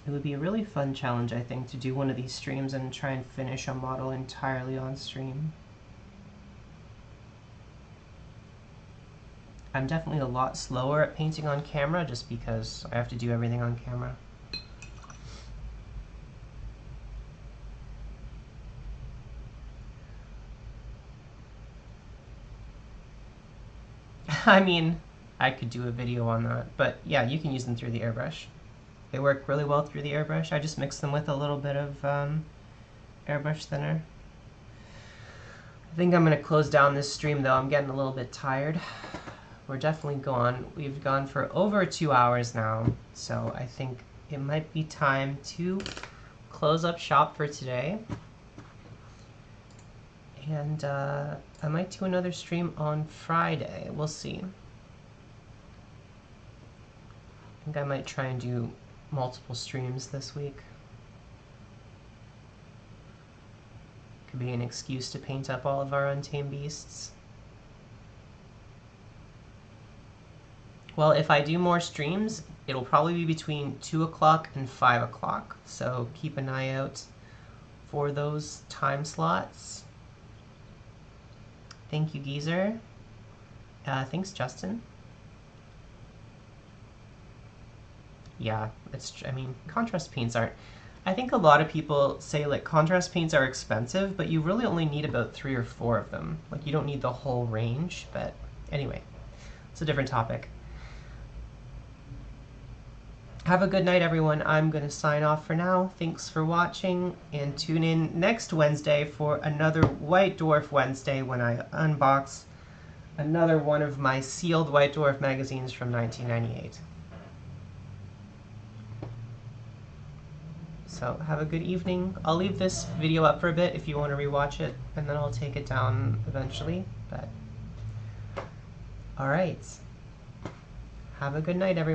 It would be a really fun challenge, I think, to do one of these streams and try and finish a model entirely on stream. I'm definitely a lot slower at painting on camera just because I have to do everything on camera. I mean, I could do a video on that, but yeah, you can use them through the airbrush. They work really well through the airbrush. I just mix them with a little bit of airbrush thinner. I think I'm going to close down this stream, though. I'm getting a little bit tired. We're definitely gone. We've gone for over 2 hours now, so I think it might be time to close up shop for today. And I might do another stream on Friday. We'll see. I think I might try and do multiple streams this week. Could be an excuse to paint up all of our untamed beasts. Well, if I do more streams, it'll probably be between 2 o'clock and 5 o'clock. So keep an eye out for those time slots. Thank you, Geezer. Thanks, Justin. Yeah, I mean, contrast paints aren't... I think a lot of people say, like, contrast paints are expensive, but you really only need about 3 or 4 of them. Like, you don't need the whole range, but anyway, it's a different topic. Have a good night, everyone. I'm going to sign off for now. Thanks for watching, and tune in next Wednesday for another White Dwarf Wednesday when I unbox another one of my sealed White Dwarf magazines from 1998. So have a good evening. I'll leave this video up for a bit if you want to rewatch it, and then I'll take it down eventually. But all right. Have a good night, everyone.